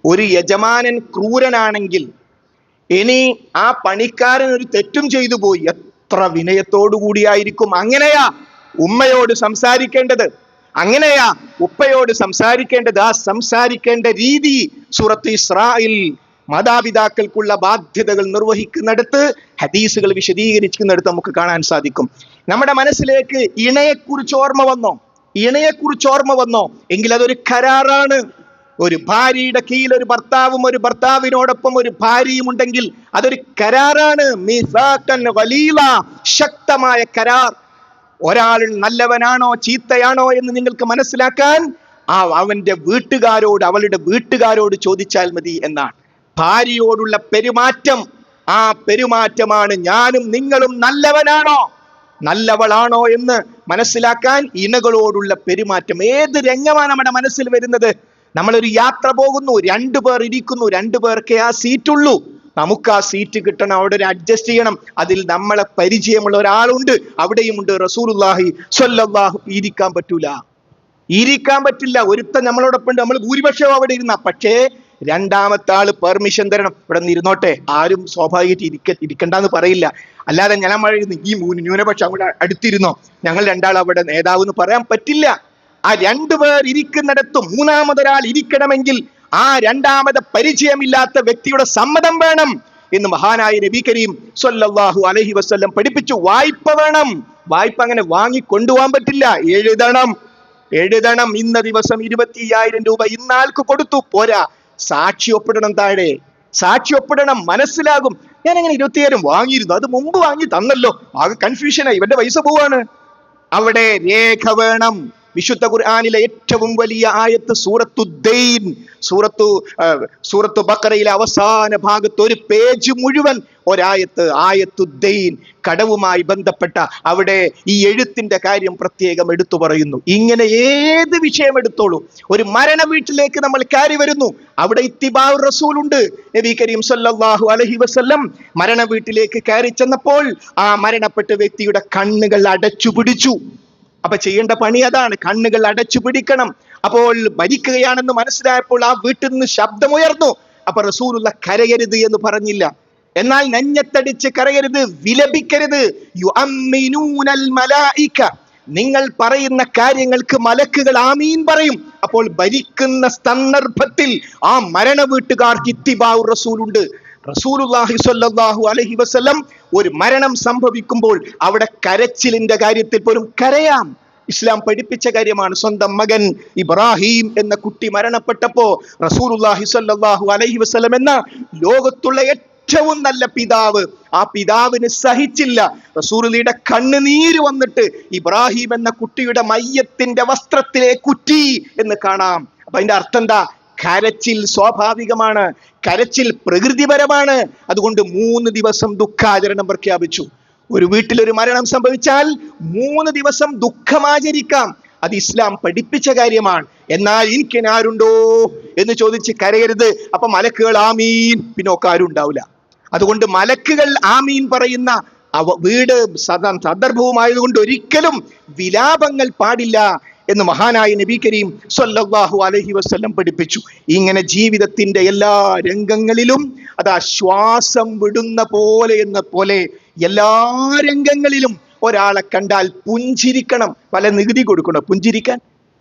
ഒരു യജമാനൻ ക്രൂരനാണെങ്കിൽ ഇനി ആ പണിക്കാരൻ ഒരു തെറ്റും ചെയ്തു പോയി, എത്ര വിനയത്തോടു കൂടിയായിരിക്കും അങ്ങനെയാ ഉമ്മയോട് സംസാരിക്കേണ്ടത്, അങ്ങനെയാ ഉപ്പയോട് സംസാരിക്കേണ്ടത്. ആ സംസാരിക്കേണ്ട രീതി സൂറത്ത് ഇസ്രായിൽ മാതാപിതാക്കൾക്കുള്ള ബാധ്യതകൾ നിർവഹിക്കുന്നിടത്ത്, ഹദീസുകൾ വിശദീകരിക്കുന്നിടത്ത് നമുക്ക് കാണാൻ സാധിക്കും. നമ്മുടെ മനസ്സിലേക്ക് ഇണയെക്കുറിച്ച് ഓർമ്മ വന്നോ എങ്കിൽ അതൊരു കരാറാണ്. ഒരു ഭാര്യയുടെ കീഴിൽ ഒരു ഭർത്താവും ഒരു ഭർത്താവിനോടൊപ്പം ഒരു ഭാര്യയും ഉണ്ടെങ്കിൽ അതൊരു കരാറാണ്. മീസാഖൻ ഖലീല, ശക്തമായ കരാർ. ഒരാൾ നല്ലവനാണോ ചീത്തയാണോ എന്ന് നിങ്ങൾക്ക് മനസ്സിലാക്കാൻ അവന്റെ വീട്ടുകാരോട്, അവളുടെ വീട്ടുകാരോട് ചോദിച്ചാൽ മതി എന്നാണ്. ഭാര്യയോടുള്ള പെരുമാറ്റം, ആ പെരുമാറ്റമാണ് ഞാനും നിങ്ങളും നല്ലവളാണോ എന്ന് മനസ്സിലാക്കാൻ ഇണകളോടുള്ള പെരുമാറ്റം. ഏത് രംഗമാണ് നമ്മുടെ മനസ്സിൽ വരുന്നത്? നമ്മളൊരു യാത്ര പോകുന്നു, 2 പേർ ഇരിക്കുന്നു, 2 പേർക്കേ ആ സീറ്റുള്ളൂ. നമുക്ക് ആ സീറ്റ് കിട്ടണം, അവിടെ ഒരു അഡ്ജസ്റ്റ് ചെയ്യണം. അതിൽ നമ്മളെ പരിചയമുള്ള ഒരാളുണ്ട്, അവിടെയുമുണ്ട് റസൂലുള്ളാഹി സ്വല്ലല്ലാഹു. ഇരിക്കാൻ പറ്റില്ല. ഒരുത്തൻ നമ്മളോടൊപ്പം ഉണ്ട്, നമ്മൾ ഭൂരിപക്ഷം അവിടെ ഇരുന്ന. പക്ഷേ രണ്ടാമത്തെ ആള് പെർമിഷൻ തരണം, ഇവിടെ നിന്ന് ഇരുന്നോട്ടെ, ആരും സ്വാഭാവികമായിട്ട് ഇരിക്കണ്ടെന്ന് പറയില്ല. അല്ലാതെ ഞാൻ ഈ ന്യൂനപക്ഷം അവിടെ അടുത്തിരുന്നോ, ഞങ്ങൾ 2 ആൾ അവിടെ നേതാവ് എന്ന് പറയാൻ പറ്റില്ല. ആ 2 പേർ ഇരിക്കുന്നിടത്ത് മൂന്നാമതൊരാൾ ഇരിക്കണമെങ്കിൽ ആ രണ്ടാമത് പരിചയമില്ലാത്ത വ്യക്തിയുടെ സമ്മതം വേണം എന്ന് മഹാനായ നബി കരീം സ്വല്ലല്ലാഹു അലൈഹി വസല്ലം പഠിപ്പിച്ചു. വായ്പ വേണം. വായ്പ അങ്ങനെ വാങ്ങി കൊണ്ടുപോകാൻ പറ്റില്ല, എഴുതണം. ഇന്ന ദിവസം 25,000 രൂപ ഇന്നാൾക്ക് കൊടുത്തു, പോരാ, സാക്ഷി ഒപ്പിടണം. താഴെ സാക്ഷി ഒപ്പിടണം, മനസ്സിലാകും ഞാൻ അങ്ങനെ 25,000 വാങ്ങിയിരുന്നു, അത് മുമ്പ് വാങ്ങി തന്നല്ലോ, ആകെ കൺഫ്യൂഷനായി, ഇവന്റെ പൈസ പോവാണ്. അവിടെ രേഖ വേണം. വിശുദ്ധ ഖുർആനിലെ ഏറ്റവും വലിയ ആയത്ത് സൂറത്തു ബഖറയിലെ അവസാന ഭാഗത്ത് ഒരു പേജ് മുഴുവൻ ആയത്തുദ്ദൈൻ, കടവുമായി ബന്ധപ്പെട്ട അവിടെ ഈ എഴുത്തിന്റെ കാര്യം പ്രത്യേകം എടുത്തു പറയുന്നു. ഇങ്ങനെ ഏത് വിഷയം എടുത്തോളൂ, ഒരു മരണ വീട്ടിലേക്ക് നമ്മൾ കയറി വരുന്നു, അവിടെ ഇത്തിബാഉർ റസൂൽ ഉണ്ട്. നബി കരീം സല്ലല്ലാഹു അലൈഹി വസല്ലം മരണ വീട്ടിലേക്ക് കയറി ചെന്നപ്പോൾ ആ മരണപ്പെട്ട വ്യക്തിയുടെ കണ്ണുകൾ അടച്ചു പിടിച്ചു. അപ്പൊ ചെയ്യേണ്ട പണി അതാണ്, കണ്ണുകൾ അടച്ചു പിടിക്കണം. അപ്പോൾ മരിക്കുകയാണെന്ന് മനസ്സിലായപ്പോൾ ആ വീട്ടിൽ നിന്ന് ശബ്ദമുയർന്നു. അപ്പൊ റസൂലുള്ള കരയരുത് എന്ന് പറഞ്ഞില്ല, എന്നാൽ നെഞ്ഞത്തടിച്ച് കരയരുത്, വിലപിക്കരുത്. യുഅമ്മിനൂനൽ മലായിക, നിങ്ങൾ പറയുന്ന കാര്യങ്ങൾക്ക് മലക്കുകൾ ആമീൻ പറയും. അപ്പോൾ ഭരിക്കുന്ന സന്ദർഭത്തിൽ ആ മരണ വീട്ടുകാർക്ക് ഇത്തിബാഉർ റസൂലുണ്ട്. റസൂലുള്ളാഹി സ്വല്ലല്ലാഹു അലൈഹി വസല്ലം ഒരു മരണം സംഭവിക്കുമ്പോൾ അവിടെ കരച്ചിലിന്റെ കാര്യത്തിൽ പോലും കരയാം. ഇസ്ലാം പഠിപ്പിച്ച കാര്യമാണ്. സ്വന്തം മകൻ ഇബ്രാഹിം എന്ന കുട്ടി മരണപ്പെട്ടപ്പോ റസൂലുള്ളാഹി സ്വല്ലല്ലാഹു അലൈഹി വസല്ലം എന്ന ലോകത്തുള്ള ഏറ്റവും നല്ല പിതാവ്, ആ പിതാവിന് സഹിച്ചില്ല. റസൂലുള്ളാഹിയുടെ കണ്ണുനീര് വന്നിട്ട് ഇബ്രാഹിം എന്ന കുട്ടിയുടെ മയ്യത്തിന്റെ വസ്ത്രത്തിലെ കുറ്റി എന്ന് കാണാം. അപ്പൊ അതിന്റെ അർത്ഥം എന്താ? കരച്ചിൽ സ്വാഭാവികമാണ്, കരച്ചിൽ പ്രകൃതിപരമാണ്. അതുകൊണ്ട് 3 ദിവസം ദുഃഖാചരണം പ്രഖ്യാപിച്ചു. ഒരു വീട്ടിലൊരു മരണം സംഭവിച്ചാൽ 3 ദിവസം ദുഃഖമാചരിക്കാം. അത് ഇസ്ലാം പഠിപ്പിച്ച കാര്യമാണ്. എന്നാൽ എനിക്ക് ആരുണ്ടോ എന്ന് ചോദിച്ച് കരയരുത്. അപ്പൊ മലക്കുകൾ ആമീൻ, പിന്നെ ഒക്കെ ആരും ഉണ്ടാവില്ല. അതുകൊണ്ട് മലക്കുകൾ ആമീൻ പറയുന്ന വീട് സന്ദർഭവുമായതുകൊണ്ട് ഒരിക്കലും വിലാപങ്ങൾ പാടില്ല എന്ന് മഹാനായ നബി കരീം സ്വല്ലല്ലാഹു അലൈഹി വസല്ലം പഠിപ്പിച്ചു. ഇങ്ങനെ ജീവിതത്തിന്റെ എല്ലാ രംഗങ്ങളിലും അതാ ശ്വാസം വിടുന്ന പോലെ എന്ന പോലെ എല്ലാ രംഗങ്ങളിലും ഒരാളെ കണ്ടാൽ പുഞ്ചിരിക്കണം. പല നികുതി കൊടുക്കണോ പുഞ്ചിരിക്കാൻ?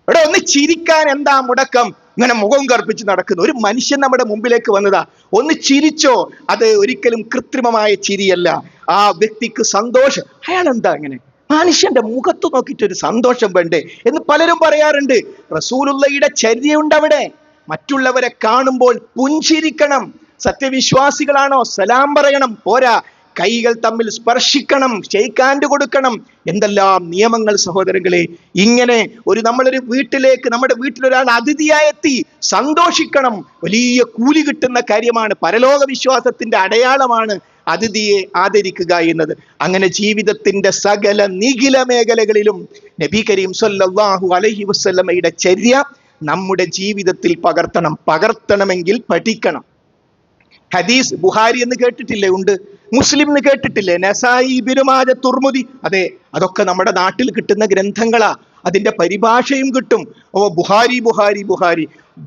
എടോ, ഒന്ന് ചിരിക്കാൻ എന്താ മുടക്കം? ഇങ്ങനെ മുഖം കറുപ്പിച്ച് നടക്കുന്ന ഒരു മനുഷ്യൻ നമ്മുടെ മുമ്പിലേക്ക് വന്നതാ, ഒന്ന് ചിരിച്ചോ. അത് ഒരിക്കലും കൃത്രിമമായ ചിരിയല്ല. ആ വ്യക്തിക്ക് സന്തോഷം. അയാൾ എന്താ ഇങ്ങനെ മനുഷ്യന്റെ മുഖത്ത് നോക്കിയിട്ട് ഒരു സന്തോഷം വേണ്ടേ എന്ന് പലരും പറയാറുണ്ട്. റസൂലുള്ളാഹിയുടെ ചര്യയുണ്ട് അവിടെ. മറ്റുള്ളവരെ കാണുമ്പോൾ പുഞ്ചിരിക്കണം. സത്യവിശ്വാസികളാണോ സലാം പറയണം, പോരാ കൈകൾ തമ്മിൽ സ്പർശിക്കണം, ഷെയ്ക്ക് ഹാൻഡ് കൊടുക്കണം. എന്തെല്ലാം നിയമങ്ങൾ സഹോദരങ്ങളെ! ഇങ്ങനെ നമ്മളൊരു വീട്ടിലേക്ക്, നമ്മുടെ വീട്ടിലൊരാൾ അതിഥിയായി എത്തി, സന്തോഷിക്കണം. വലിയ കൂലി കിട്ടുന്ന കാര്യമാണ്, പരലോക വിശ്വാസത്തിന്റെ അടയാളമാണ് അതിഥിയെ ആദരിക്കുക എന്നത്. അങ്ങനെ ജീവിതത്തിന്റെ സകല നിഖില മേഖലകളിലും നബി കരീം സ്വല്ലല്ലാഹു അലൈഹി വസല്ലമയുടെ ചര്യ നമ്മുടെ ജീവിതത്തിൽ പകർത്തണമെങ്കിൽ പഠിക്കണം. ഹദീസ് ബുഹാരി എന്ന് കേട്ടിട്ടില്ലേ? ഉണ്ട്. മുസ്ലിം എന്ന് കേട്ടിട്ടില്ലേ? നസായി, ഇബ്നു മാജ, തുർമുദി. അതെ, അതൊക്കെ നമ്മുടെ നാട്ടിൽ കിട്ടുന്ന ഗ്രന്ഥങ്ങളാ. അതിന്റെ പരിഭാഷയും കിട്ടും.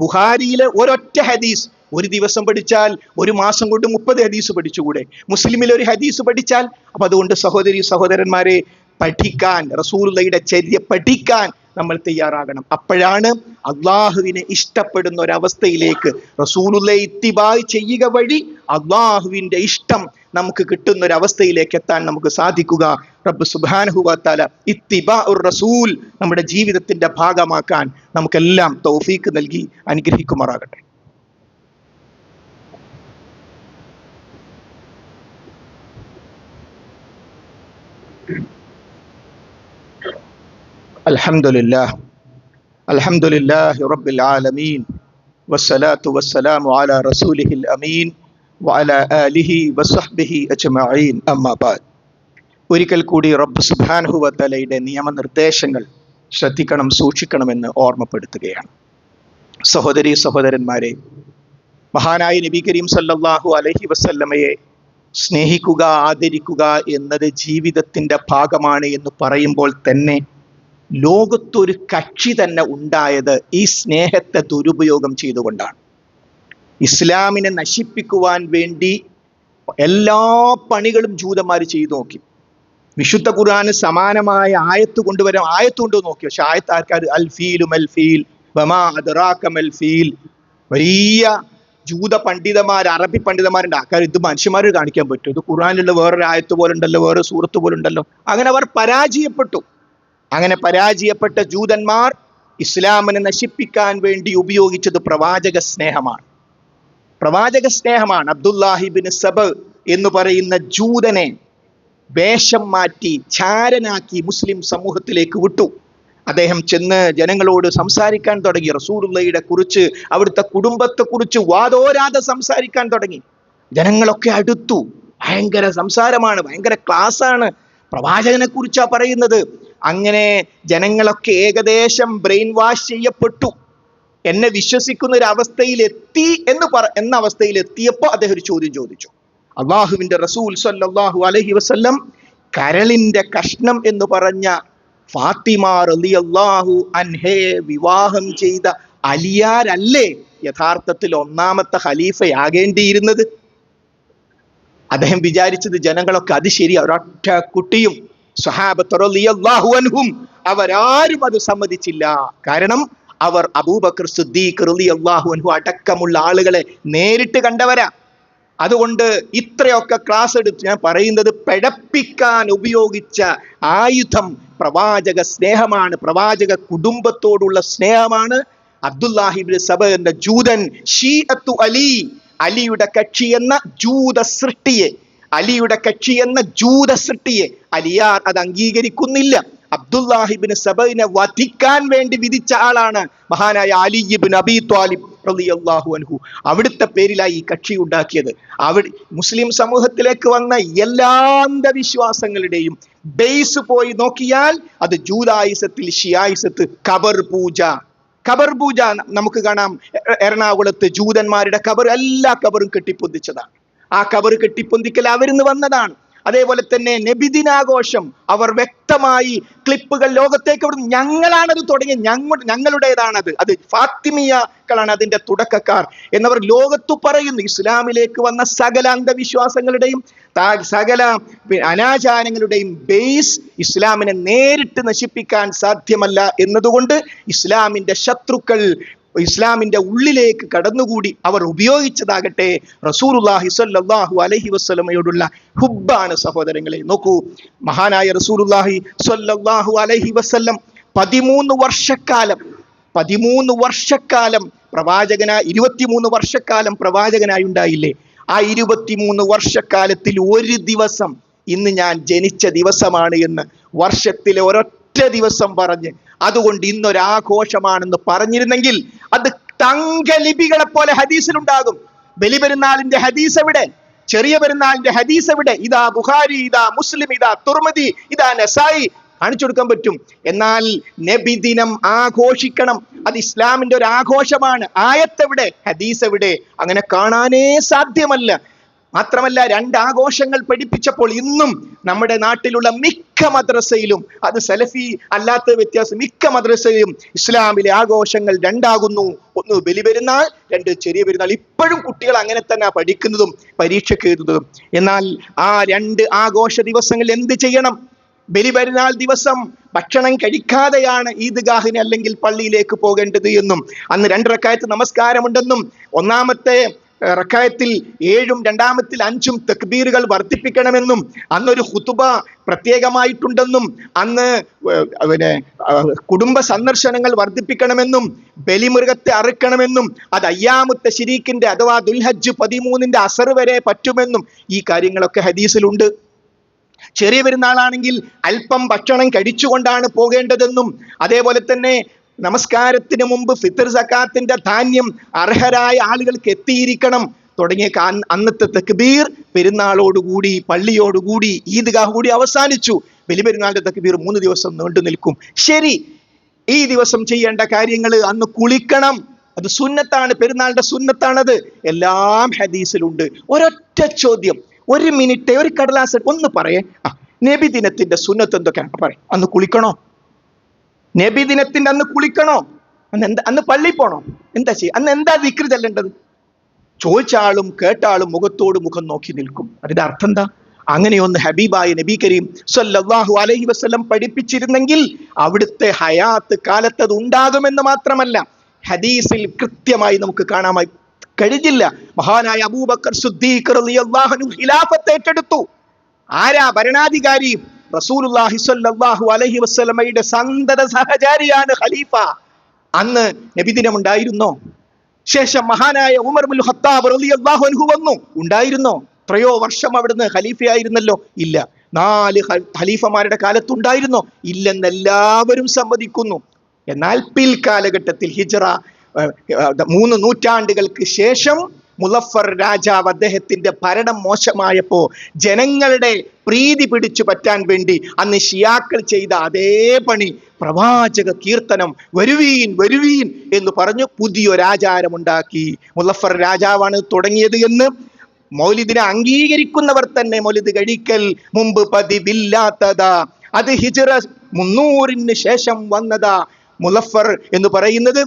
ബുഹാരിയിലെ ഒരൊറ്റ ഹദീസ് ഒരു ദിവസം പഠിച്ചാൽ 1 മാസം കൊണ്ട് 30 ഹദീസ് പഠിച്ചുകൂടെ? മുസ്ലിമിൽ ഒരു ഹദീസ് പഠിച്ചാൽ. അപ്പൊ അതുകൊണ്ട് സഹോദരന്മാരെ, പഠിക്കാൻ, റസൂലുള്ളാഹിയുടെ ചര്യ പഠിക്കാൻ നമ്മൾ തയ്യാറാകണം. അപ്പോഴാണ് അള്ളാഹുവിനെ ഇഷ്ടപ്പെടുന്ന ഒരവസ്ഥയിലേക്ക്, റസൂലുള്ളാഹി ഇത്തിബാ ചെയ്യുക വഴി അള്ളാഹുവിന്റെ ഇഷ്ടം നമുക്ക് കിട്ടുന്ന ഒരവസ്ഥയിലേക്ക് എത്താൻ നമുക്ക് സാധിക്കുക. റബ്ബ് സുബ്ഹാനഹു വ തആല ഇത്തിബാഉർ റസൂൽ നമ്മുടെ ജീവിതത്തിന്റെ ഭാഗമാക്കാൻ നമുക്കെല്ലാം തൗഫീക്ക് നൽകി അനുഗ്രഹിക്കുമാറാകട്ടെ. അൽഹംദുലില്ലാഹി റബ്ബിൽ ആലമീൻ വസ്സലാത്തു വസ്സലാമു അലാ റസൂലിഹിൽ അമീൻ വഅലാ ആലിഹി വസഹ്ബിഹി അജ്മഈൻ. അമ്മാ ബഅദ്. ഒരിക്കൽ കൂടി റബ്ബ് സുബ്ഹാനഹു വ തആലയുടെ നിയമനിർദ്ദേശങ്ങൾ ശ്രദ്ധിക്കണം, സൂക്ഷിക്കണമെന്ന് ഓർമ്മപ്പെടുത്തുകയാണ്. സഹോദരന്മാരെ, മഹാനായ നബി കരീം സല്ലല്ലാഹു അലൈഹി വസല്ലമയെ സ്നേഹിക്കുക, ആദരിക്കുക എന്നത് ജീവിതത്തിന്റെ ഭാഗമാണ് എന്ന് പറയുമ്പോൾ തന്നെ ലോകത്തൊരു കക്ഷി തന്നെ ഉണ്ടായത് ഈ സ്നേഹത്തെ ദുരുപയോഗം ചെയ്തുകൊണ്ടാണ്. ഇസ്ലാമിനെ നശിപ്പിക്കുവാൻ വേണ്ടി എല്ലാ പണികളും ജൂതന്മാർ ചെയ്തു നോക്കി. വിശുദ്ധ ഖുർആന് സമാനമായ ആയത്ത് കൊണ്ടുവരാൻ ആയത്തുണ്ടോ നോക്കി, പക്ഷെ ആയത്ത് ആർക്കാർ? അൽ ഫീലു മൽ ഫീൽ വമാ അദ്റാക മൽ ഫീൽ. വലിയ ജൂത പണ്ഡിതന്മാർ, അറബി പണ്ഡിതന്മാരുണ്ട്. ആൾക്കാർ ഇത് മനുഷ്യന്മാർ കാണിക്കാൻ പറ്റും, ഇത് ഖുർആനിലുള്ള വേറൊരു ആയത്ത് പോലെ ഉണ്ടല്ലോ, വേറെ സൂറത്ത് പോലെ ഉണ്ടല്ലോ. അങ്ങനെ അവർ പരാജയപ്പെട്ടു. അങ്ങനെ പരാജയപ്പെട്ട ജൂതന്മാർ ഇസ്ലാമിനെ നശിപ്പിക്കാൻ വേണ്ടി ഉപയോഗിച്ചത് പ്രവാചക സ്നേഹമാണ്. അബ്ദുല്ലാഹിബ്നു സബ എന്ന് പറയുന്ന ജൂതനെ വേഷം മാറ്റി ചാരനാക്കി മുസ്ലിം സമൂഹത്തിലേക്ക് വിട്ടു. അദ്ദേഹം ചെന്ന് ജനങ്ങളോട് സംസാരിക്കാൻ തുടങ്ങി. റസൂലുള്ളാഹിയെ കുറിച്ച്, അവിടുത്തെ കുടുംബത്തെ കുറിച്ച് വാദോരാതെ സംസാരിക്കാൻ തുടങ്ങി. ജനങ്ങളൊക്കെ അടുത്തു. ഭയങ്കര സംസാരമാണ്, ഭയങ്കര ക്ലാസ്സാണ്, പ്രവാചകനെ കുറിച്ചാ പറയുന്നത്. അങ്ങനെ ജനങ്ങളൊക്കെ ഏകദേശം ബ്രെയിൻ വാഷ് ചെയ്യപ്പെട്ടു. എന്നെ വിശ്വസിക്കുന്ന ഒരു അവസ്ഥയിൽ എത്തി എന്ന അവസ്ഥയിൽ എത്തിയപ്പോൾ അദ്ദേഹം ഒരു ചോദ്യം ചോദിച്ചു. അള്ളാഹുവിന്റെ റസൂൽ സ്വല്ലല്ലാഹു അലൈഹി വസല്ലം കരളിന്റെ കഷ്ണം എന്ന് പറഞ്ഞ ഫാത്തിമ റളിയല്ലാഹു അൻഹയെ വിവാഹം ചെയ്ത അലിയാരല്ലേ യഥാർത്ഥത്തിൽ 1ാമത്തെ ഖലീഫയാകേണ്ടിയിരുന്നത്? അദ്ദേഹം വിചാരിച്ചത് ജനങ്ങളൊക്കെ അത് ശരിയാ, ഒരൊറ്റ കുട്ടിയും സ്വഹാബത്ത് റളിയല്ലാഹു അൻഹും അവരാരും അത് സമ്മതിച്ചില്ല. കാരണം അവർ അബൂബക്കർ സിദ്ദീഖ് റളിയല്ലാഹു അൻഹു അടക്കമുള്ള ആളുകളെ നേരിട്ട് കണ്ടവരാ. അതുകൊണ്ട് ഇത്രയൊക്കെ ക്ലാസ് എടുത്ത് ഞാൻ പറയുന്നത്, പിഴപ്പിക്കാൻ ഉപയോഗിച്ച ആയുധം പ്രവാചക സ്നേഹമാണ്, പ്രവാചക കുടുംബത്തോടുള്ള സ്നേഹമാണ്. അബ്ദുല്ലാഹിബ്നു സബ എന്ന ജൂതൻ ഷീഅത്തു അലി, അലിയുടെ കക്ഷി എന്ന ജൂത സൃഷ്ടിയെ, അലിയുടെ കക്ഷി എന്ന ജൂത സൃഷ്ടിയെ അലിയാർ അത് അംഗീകരിക്കുന്നില്ല. അബ്ദുല്ലാഹിബ്നു സബഇനെ വധിക്കാൻ വേണ്ടി വിധിച്ച ആളാണ് മഹാനായ അലി ഇബ്നു അബീ ത്വാലിബ് റളിയല്ലാഹു അൻഹു. അവിടുത്തെ പേരിലായി ഈ കക്ഷി ഉണ്ടാക്കിയത്. അവിടെ മുസ്ലിം സമൂഹത്തിലേക്ക് വന്ന എല്ലാ അന്ധവിശ്വാസങ്ങളുടെയും ബേസ് പോയി നോക്കിയാൽ അത് ജൂതായിസത്തിൽ ഷിയായിസത്ത് ഖബർ പൂജ, ഖബർ പൂജ നമുക്ക് കാണാം. എറണാകുളത്ത് ജൂതന്മാരുടെ ഖബർ, എല്ലാ ഖബറും കെട്ടിപ്പൊന്തിച്ചതാണ്. ആ ഖബർ കെട്ടിപ്പൊന്തിക്കൽ അവരിന്ന് വന്നതാണ്. അതേപോലെ തന്നെ നബിദിനാഘോഷം അവർ വ്യക്തമായി ക്ലിപ്പുകൾ ലോകത്തേക്ക് വിടുന്നു. ഞങ്ങളാണത് തുടങ്ങിയത്, ഞങ്ങളുടേതാണത്, അത് ഫാത്തിമിയകളാണ് അതിന്റെ തുടക്കക്കാർ എന്നവർ ലോകത്തു പറയുന്നു. ഇസ്ലാമിലേക്ക് വന്ന സകല അന്ധവിശ്വാസങ്ങളുടെയും സകല അനാചാരങ്ങളുടെയും ബേസ് ഇസ്ലാമിനെ നേരിട്ട് നശിപ്പിക്കാൻ സാധ്യമല്ല എന്നതുകൊണ്ട് ഇസ്ലാമിന്റെ ശത്രുക്കൾ ഇസ്ലാമിന്റെ ഉള്ളിലേക്ക് കടന്നുകൂടി അവർ ഉപയോഗിച്ചതാകട്ടെ റസൂലുള്ളാഹി സ്വല്ലല്ലാഹു അലൈഹി വസല്ലമയോടുള്ള ഹുബ്ബാണ്. സഹോദരങ്ങളെ നോക്കൂ, മഹാനായ റസൂലുള്ളാഹി സ്വല്ലല്ലാഹു അലൈഹി വസല്ലം 13 വർഷക്കാലം പ്രവാചകനായി, 23 വർഷക്കാലം പ്രവാചകനായി ഉണ്ടായില്ലേ? ആ 23 വർഷക്കാലത്തിൽ ഒരു ദിവസം, ഇന്ന് ഞാൻ ജനിച്ച ദിവസമാണ് എന്ന് വർഷത്തിലെ ഒരൊറ്റ ദിവസം പറഞ്ഞ് അതുകൊണ്ട് ഇന്നൊരാഘോഷമാണെന്ന് പറഞ്ഞിരുന്നെങ്കിൽ അത് തങ്കലിപികളെ പോലെ ഹദീസിലുണ്ടാകും. ബലിപെരുന്നാളിന്റെ ഹദീസ് എവിടെ? ചെറിയ പെരുന്നാളിന്റെ ഹദീസ് എവിടെ? ഇതാ ബുഖാരി, ഇതാ മുസ്ലിം, ഇതാ തുർമുദി, ഇതാ നസായി കാണിച്ചു കൊടുക്കാൻ പറ്റും. എന്നാൽ നബിദിനം ആഘോഷിക്കണം, അത് ഇസ്ലാമിന്റെ ഒരു ആഘോഷമാണ്. ആയത്തെവിടെ? ഹദീസ് എവിടെ? അങ്ങനെ കാണാനേ സാധ്യമല്ല. മാത്രമല്ല, 2 ആഘോഷങ്ങൾ പഠിപ്പിച്ചപ്പോൾ ഇന്നും നമ്മുടെ നാട്ടിലുള്ള മിക്ക മദ്രസയിലും, അത് സലഫി അല്ലാത്ത വ്യത്യാസം, മിക്ക മദ്രസയിലും ഇസ്ലാമിലെ ആഘോഷങ്ങൾ 2 ആകുന്നു. 1 ബലിപെരുന്നാൾ, 2 ചെറിയ പെരുന്നാൾ. ഇപ്പോഴും കുട്ടികൾ അങ്ങനെ തന്നെ പഠിക്കുന്നതും പരീക്ഷയ്ക്ക് എഴുതുന്നതും. എന്നാൽ ആ 2 ആഘോഷ ദിവസങ്ങൾ എന്ത് ചെയ്യണം? ബലിപെരുന്നാൾ ദിവസം ഭക്ഷണം കഴിക്കാതെയാണ് ഈദ്ഗാഹിന് അല്ലെങ്കിൽ പള്ളിയിലേക്ക് പോകേണ്ടത് എന്നും, അന്ന് 2 റക്അത്ത് നമസ്കാരമുണ്ടെന്നും, ഒന്നാമത്തെ റക്അത്തിൽ 7ഉം രണ്ടാമത്തിൽ 5ഉം തക്ബീറുകൾ വർദ്ധിപ്പിക്കണമെന്നും, അന്നൊരു ഖുതുബ പ്രത്യേകമായിട്ടുണ്ടെന്നും, അന്ന് കുടുംബ സന്ദർശനങ്ങൾ വർദ്ധിപ്പിക്കണമെന്നും, ബലിമൃഗത്തെ അറുക്കണമെന്നും, അത് അയ്യാമു തശ്രീഖിന്റെ അഥവാ ദുൽഹജ്ജ് 13ന്റെ അസർ വരെ പറ്റുമെന്നും ഈ കാര്യങ്ങളൊക്കെ ഹദീസിലുണ്ട്. ചെറിയ പെരുന്നാളാണെങ്കിൽ അല്പം ഭക്ഷണം കഴിച്ചുകൊണ്ടാണ് പോകേണ്ടതെന്നും, അതേപോലെ തന്നെ നമസ്കാരത്തിന് മുമ്പ് ഫിത്ർ സക്കാത്തിന്റെ ധാന്യം അർഹരായ ആളുകൾക്ക് എത്തിയിരിക്കണം തുടങ്ങിയ അന്നത്തെ തക്ബീർ പെരുന്നാളോടുകൂടി, പള്ളിയോടുകൂടി, ഈദ്ഗാഹ് കൂടി അവസാനിച്ചു. ബലിപെരുന്നാളിന്റെ തക്ബീർ 3 ദിവസം നീണ്ടു നിൽക്കും. ശരി, ഈ ദിവസം ചെയ്യേണ്ട കാര്യങ്ങൾ, അന്ന് കുളിക്കണം, അത് സുന്നത്താണ്, പെരുന്നാളിന്റെ സുന്നത്താണത്, എല്ലാം ഹദീസിലുണ്ട്. ഒരൊറ്റ ചോദ്യം, 1 മിനിറ്റ്, ഒരു കടലാസ് ഒന്ന് പറയേ, നബി ദിനത്തിന്റെ സുന്നത്ത് എന്തൊക്കെയാണ് പറയും? അന്ന് കുളിക്കണോ? നബി ദിനത്തിന്റെ അന്ന് കുളിക്കണോ? അന്ന് പള്ളി പോണോ? എന്താ ചെയ്യ? അന്ന് എന്താ ദിക്ർ ചെല്ലേണ്ടത്? ചോദിച്ചാളും കേട്ടാളും മുഖത്തോട് മുഖം നോക്കി നിൽക്കും. അതിന്റെ അർത്ഥം എന്താ? അങ്ങനെയൊന്ന് ഹബീബായ നബി കരീം സ്വല്ലല്ലാഹു അലൈഹി വസല്ലം പഠിപ്പിച്ചിരുന്നെങ്കിൽ അവിടുത്തെ ഹയാത്ത് കാലത്ത് അത് ഉണ്ടാകുമെന്ന് മാത്രമല്ല, ഹദീസിൽ കൃത്യമായി നമുക്ക് കാണാമായി കഴിഞ്ഞില്ല. മഹാനായ അബൂബക്കർ സിദ്ദീഖ് റളിയല്ലാഹു അൻഹു ഖിലാഫത്ത് ഏറ്റെടുത്തു. ആരാ ഭരണാധികാരി? റസൂലുള്ളാഹി സ്വല്ലല്ലാഹു അലൈഹി വസല്ലമയുടെ സന്തത സഹചാരിയാണ് ഖലീഫ. അന്ന് നബിദിനം ഉണ്ടായിരുന്നോ? ശേഷം മഹാനായ ഉമർ ഇബ്നുൽ ഖത്താബ് റളിയല്ലാഹു അൻഹു വന്നു, ഉണ്ടായിരുന്നോ? എത്രയോ വർഷം അവിടുന്ന് ഖലീഫയായിരുന്നല്ലോ, ഇല്ല. 4 ഖലീഫമാരുടെ കാലത്തുണ്ടായിരുന്നോ? ഇല്ലെന്ന് എല്ലാവരും സമ്മതിക്കുന്നു. എന്നാൽ പിൽക്കാലഘട്ടത്തിൽ ഹിജ്റ 3 നൂറ്റാണ്ടുകൾക്ക് ശേഷം മുളഫർ രാജാവ് അദ്ദേഹത്തിന്റെ ഭരണം മോശമായപ്പോ ജനങ്ങളുടെ പ്രീതി പിടിച്ചു പറ്റാൻ വേണ്ടി അന്ന് ഷിയാക്കൾ ചെയ്ത അതേ പണി, പ്രവാചക കീർത്തനം, വരുവീൻ വരുവീൻ എന്ന് പറഞ്ഞു പുതിയൊരാചാരമുണ്ടാക്കി. മുളഫർ രാജാവാണ് തുടങ്ങിയത് എന്ന് മൗലിദിനെ അംഗീകരിക്കുന്നവർ തന്നെ മൗലിദ് കഴിക്കൽ മുമ്പ് പതിവില്ലാത്തതാ, അത് ഹിജ്റ 300-ന് ശേഷം വന്നതാ. മുളഫർ എന്ന് പറയുന്നത്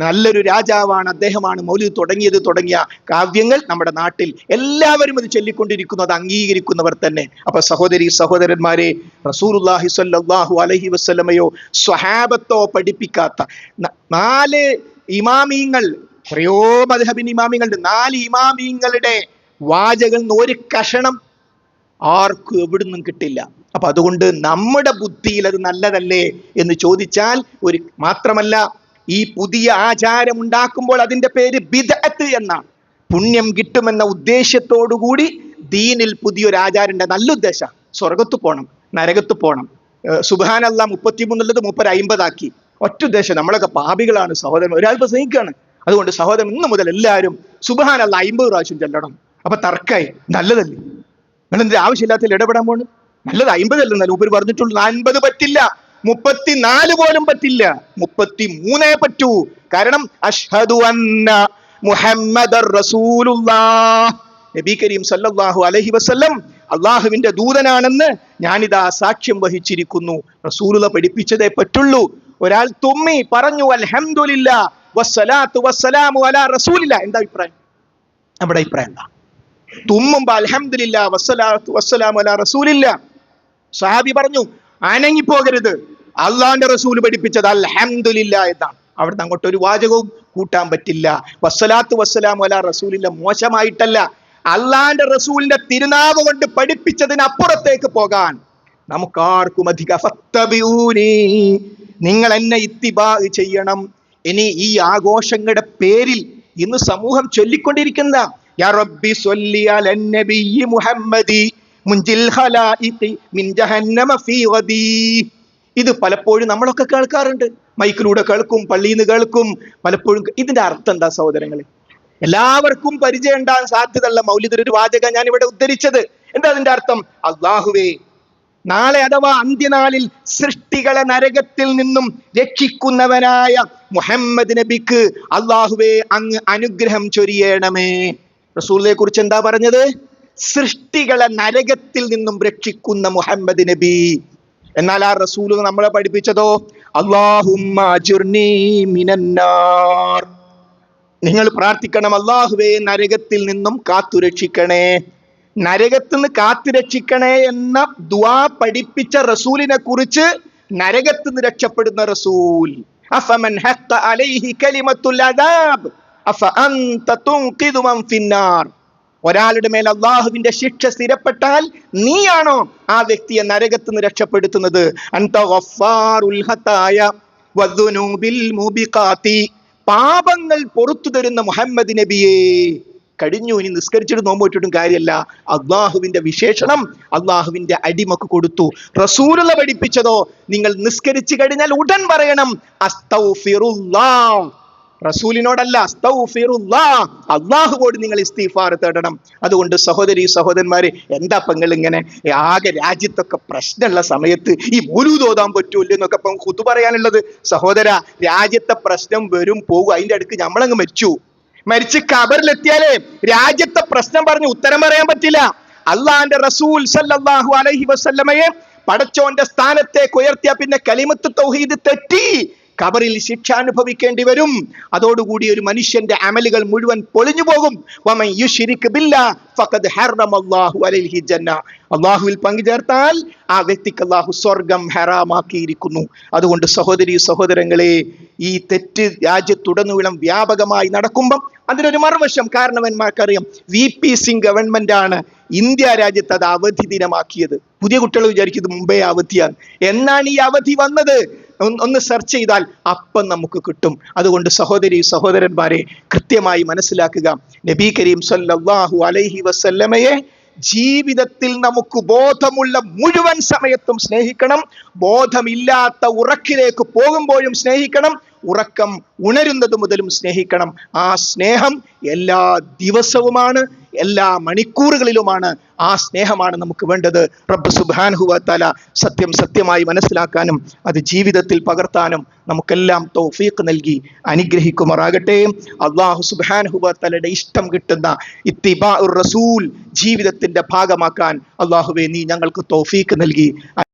നല്ലൊരു രാജാവാണ്, അദ്ദേഹമാണ് മൗലിദ് തുടങ്ങിയത് തുടങ്ങിയ കാവ്യങ്ങൾ നമ്മുടെ നാട്ടിൽ എല്ലാവരും അത് ചൊല്ലിക്കൊണ്ടിരിക്കുന്നു, അത് അംഗീകരിക്കുന്നവർ തന്നെ. അപ്പൊ സഹോദരന്മാരെ, റസൂലുള്ളാഹി സ്വല്ലല്ലാഹു അലൈഹി വസല്ലമയോ സ്വഹാബത്തോ പഠിപ്പിക്കാത്ത 4 ഇമാമിയങ്ങൾ, എത്രയോ മദ്ഹബിൻ ഇമാമിയങ്ങളുണ്ട്, 4 ഇമാമിയങ്ങളുടെ വാചകം ഒരു കഷണം ആർക്കും എവിടുന്നും കിട്ടില്ല. അപ്പൊ അതുകൊണ്ട് നമ്മുടെ ബുദ്ധിയിൽ അത് നല്ലതല്ലേ എന്ന് ചോദിച്ചാൽ മാത്രമല്ല, ഈ പുതിയ ആചാരം ഉണ്ടാക്കുമ്പോൾ അതിന്റെ പേര് ബിദ്അത്ത് എന്നാണ്. പുണ്യം കിട്ടുമെന്ന ഉദ്ദേശത്തോടുകൂടി ദീനിൽ പുതിയൊരു ആചാരം ഉണ്ട്. നല്ല ഉദ്ദേശം, സ്വർഗത്ത് പോകണം, നരകത്ത് പോകണം. സുബ്ഹാനല്ലാഹ് 33 50 ആക്കി. ഒറ്റ ഉദ്ദേശം, നമ്മളൊക്കെ പാപികളാണ് സഹോദരൻ, ഒരാൾ പ്രസംഗിക്കുകയാണ്. അതുകൊണ്ട് സഹോദരൻ ഇന്ന് മുതൽ എല്ലാവരും സുബ്ഹാനല്ലാഹ് 50 പ്രാവശ്യം ചെല്ലണം. അപ്പൊ തർക്കായി, നല്ലതല്ലേ, നിങ്ങളെന്ത് ആവശ്യമില്ലാത്തതിൽ ഇടപെടാൻ പോണ്? നല്ലത് 50 അല്ലെന്നല്ല ഉപരി പറഞ്ഞിട്ടുള്ളൂ. 50 പറ്റില്ല, 34 പോലും പറ്റില്ല, 33 പറ്റൂ. കാരണം അഷ്ഹദു അന്ന മുഹമ്മദർ റസൂലുള്ളാഹ്, നബി കരീം സല്ലല്ലാഹു അലൈഹി വസല്ലം അള്ളാഹുവിന്റെ ദൂതനാണെന്ന് ഞാനിതാ സാക്ഷ്യം വഹിച്ചിരിക്കുന്നു. റസൂലുള്ളാഹ് പഠിപ്പിച്ചതേ പറ്റുള്ളൂ. ഒരാൾ തുമ്മി പറഞ്ഞു അൽഹംദുലില്ലാഹ് വസ്സലാത്തു വസ്സലാമു അലാ റസൂലില്ലാഹ്, എന്താ അഭിപ്രായം? നമ്മുടെ അഭിപ്രായം എന്താ? തുമ്മുമ്പോ അൽഹംദുലില്ലാഹ് വസ്സലാത്തു വസ്സലാമു അലാ റസൂലില്ലാഹ്. സഹാബി പറഞ്ഞു അനങ്ങിപ്പോകരുത്, അള്ളാന്റെ റസൂൽ പഠിപ്പിച്ചത് അൽഹംദുലില്ലാഹ് എന്നാണ്. അവിടുന്ന് അങ്ങോട്ട് ഒരു വാചകവും കൂട്ടാൻ പറ്റില്ല. വസ്സലാത്തു വസ്സലാമു അലാ റസൂലില്ലാഹ് മോശമായിട്ടല്ല, അള്ളാന്റെ റസൂലിന്റെ തിരുനാവ് കൊണ്ട് പഠിപ്പിച്ചതിന് അപ്പുറത്തേക്ക് പോകാൻ നമുക്കാർക്കും അധികം. ഫത്തബിഊനി, നിങ്ങൾ എന്നെ ഇത്തിബാ ചെയ്യണം. ഇനി ഈ ആഘോഷങ്ങളുടെ പേരിൽ ഇന്ന് സമൂഹം ചൊല്ലിക്കൊണ്ടിരിക്കുന്ന യാ റബ്ബി സ്വല്ലി അലൻ നബിയ്യി മുഹമ്മദി മുൻജിൽ ഖലായിഖി മിൻ ജഹന്നമ ഫീ ഗദി, ഇത് പലപ്പോഴും നമ്മളൊക്കെ കേൾക്കാറുണ്ട്, മൈക്കിലൂടെ കേൾക്കും, പള്ളിയിൽ നിന്ന് കേൾക്കും പലപ്പോഴും. ഇതിന്റെ അർത്ഥം എന്താ സഹോദരങ്ങളെ? എല്ലാവർക്കും പരിചയം ഉണ്ടാകാൻ സാധ്യതയുള്ള മൗലിദിൽ ഒരു വാചകം ഞാൻ ഇവിടെ ഉദ്ധരിച്ചത്. എന്താ അതിന്റെ അർത്ഥം? അല്ലാഹുവേ, നാളെ അഥവാ അന്ത്യനാളിൽ സൃഷ്ടികളെ നരകത്തിൽ നിന്നും രക്ഷിക്കുന്നവനായ മുഹമ്മദ് നബിക്ക് അല്ലാഹുവേ അങ്ങ് അനുഗ്രഹം ചൊരിയണമേ. റസൂലിനെ കുറിച്ച് എന്താ പറഞ്ഞത്? സൃഷ്ടികളെ നരകത്തിൽ നിന്നും രക്ഷിക്കുന്ന മുഹമ്മദ് നബി. എന്നാൽ ആ റസൂൽ നമ്മളെ പഠിപ്പിച്ചതോ അല്ലാഹുമ്മ അജിർനി മിനന്നാർ, നിങ്ങൾ പ്രാർത്ഥിക്കണം അല്ലാഹുവേ നരകത്തിൽ നിന്നും കാത്തുരക്ഷിക്കണേ. നരകത്തിൽ നിന്ന് കാത്തുരക്ഷിക്കണേ എന്ന ദുആ പഠിപ്പിച്ച റസൂലിനെ കുറിച്ച് നരകത്തിൽ നിന്ന് രക്ഷപ്പെടുന്ന റസൂൽ, അഫമൻ ഹഖ അലൈഹി കലിമത്തുൽ അദാബ് അഫ അൻത തുൻഖിദു മൻ ഫിന്നാർ, ഒരാളുടെ മേൽ അള്ളാഹുവിന്റെ ശിക്ഷ സ്ഥിരപ്പെട്ടാൽ നീയാണോ ആ വ്യക്തിയെ നരകത്തിൽ നിന്ന് രക്ഷപ്പെടുത്തുന്നത്? അൻത ഗഫാറുൽ ഹതായ വദുനൂബിൽ മുബിഖാതി, പാപങ്ങൾ പൊറുത്തു തരുന്ന മുഹമ്മദ് നബിയെ. കഴിഞ്ഞു, ഇനി നിസ്കരിച്ചിട്ട് നോമ്പ് വെച്ചിട്ടും കാര്യമല്ല. അള്ളാഹുവിന്റെ വിശേഷണം അള്ളാഹുവിന്റെ അടിമക്ക് കൊടുത്തു. റസൂലുള്ള പഠിപ്പിച്ചതോ നിങ്ങൾ നിസ്കരിച്ചു കഴിഞ്ഞാൽ ഉടൻ പറയണം അസ്തഗ്ഫിറുല്ലാഹ്. റസൂലിനോടല്ല, അസ്തഗ്ഫിറുല്ലാഹ്, അള്ളാഹുവോട് നിങ്ങൾ ഇസ്തിഗ്ഫാർ തേടണം. അതുകൊണ്ട് സഹോദരി സഹോദരന്മാരെ, എന്താ നിങ്ങൾ ഇങ്ങനെ ആകെ രാജ്യത്തൊക്കെ പ്രശ്നമുള്ള സമയത്ത് ഈ മൗലൂദ് ഓതാൻ പറ്റൂല്ലോ എന്നൊക്കെ ഇപ്പം ഖുത്ബ പറയാനുള്ളത്? സഹോദര, രാജ്യത്തെ പ്രശ്നം വരും പോകും, അതിന്റെ അടുക്ക് നമ്മളങ്ങ് മരിച്ച് ഖബറിലെത്തിയാലേ രാജ്യത്തെ പ്രശ്നം പറഞ്ഞ് ഉത്തരം പറയാൻ പറ്റില്ല. അള്ളാന്റെ റസൂൽ സല്ലല്ലാഹു അലൈഹി വസല്ലമയെ പടച്ചോന്റെ സ്ഥാനത്തേക്ക് ഉയർത്തിയ പിന്നെ കലിമത്ത് തൗഹീദ് തെറ്റി ഖബറിൽ ശിക്ഷ അനുഭവിക്കേണ്ടി വരും. അതോടുകൂടി ഒരു മനുഷ്യന്റെ അമലുകൾ മുഴുവൻ പൊളിഞ്ഞു പോകും. വമൻ യുശ്രിക് ബില്ലാഹ് ഫഖദ് ഹറമല്ലാഹു അലൈഹി ജന്ന, അള്ളാഹുവിൽ പങ്കുചേർത്താൽ ആ വ്യക്തിക്ക് അള്ളാഹു സ്വർഗം ഹറാമാക്കിയിരിക്കുന്നു. അതുകൊണ്ട് സഹോദരി സഹോദരങ്ങളെ, ഈ തെറ്റ് രാജ്യത്തുടനീളം വ്യാപകമായി നടക്കുമ്പം അതിനൊരു മറുവശം കാരണവന്മാർക്കറിയാം. VP സിംഗ് ഗവൺമെന്റ് ആണ് ഇന്ത്യ രാജ്യത്ത് അത് അവധി ദിനമാക്കിയത്. പുതിയ കുട്ടികൾ വിചാരിക്കും ഇത് മുമ്പേ അവധിയാണ്. എന്നാണ് ഈ അവധി വന്നത്? ഒന്ന് സെർച്ച് ചെയ്താൽ അപ്പം നമുക്ക് കിട്ടും. അതുകൊണ്ട് സഹോദരി സഹോദരന്മാരെ, കൃത്യമായി മനസ്സിലാക്കുക, നബി കരീം സല്ലല്ലാഹു അലൈഹി വസല്ലമയെ ജീവിതത്തിൽ നമുക്ക് ബോധമുള്ള മുഴുവൻ സമയത്തും സ്നേഹിക്കണം. ബോധമില്ലാത്ത ഉറക്കിലേക്ക് പോകുമ്പോഴും സ്നേഹിക്കണം. ഉറക്കം ഉണരുന്നത് മുതലും സ്നേഹിക്കണം. ആ സ്നേഹം എല്ലാ ദിവസവുമാണ്, എല്ലാ മണിക്കൂറുകളിലുമാണ്. ആ സ്നേഹമാണ് നമുക്ക് വേണ്ടത്. റബ്ബ് സുബ്ഹാനഹു വ തആല സത്യം സത്യമായി മനസ്സിലാക്കാനും അത് ജീവിതത്തിൽ പകർത്താനും നമുക്കെല്ലാം തൗഫീഖ് നൽകി അനുഗ്രഹിക്കുമാറാകട്ടെ. അല്ലാഹു സുബ്ഹാനഹു വ തആലയുടെ ഇഷ്ടം കിട്ടുന്ന ഇത്തിബാഉർ റസൂൽ ജീവിതത്തിന്റെ ഭാഗമാക്കാൻ അല്ലാഹുവേ നീ ഞങ്ങൾക്ക് തൗഫീഖ് നൽകി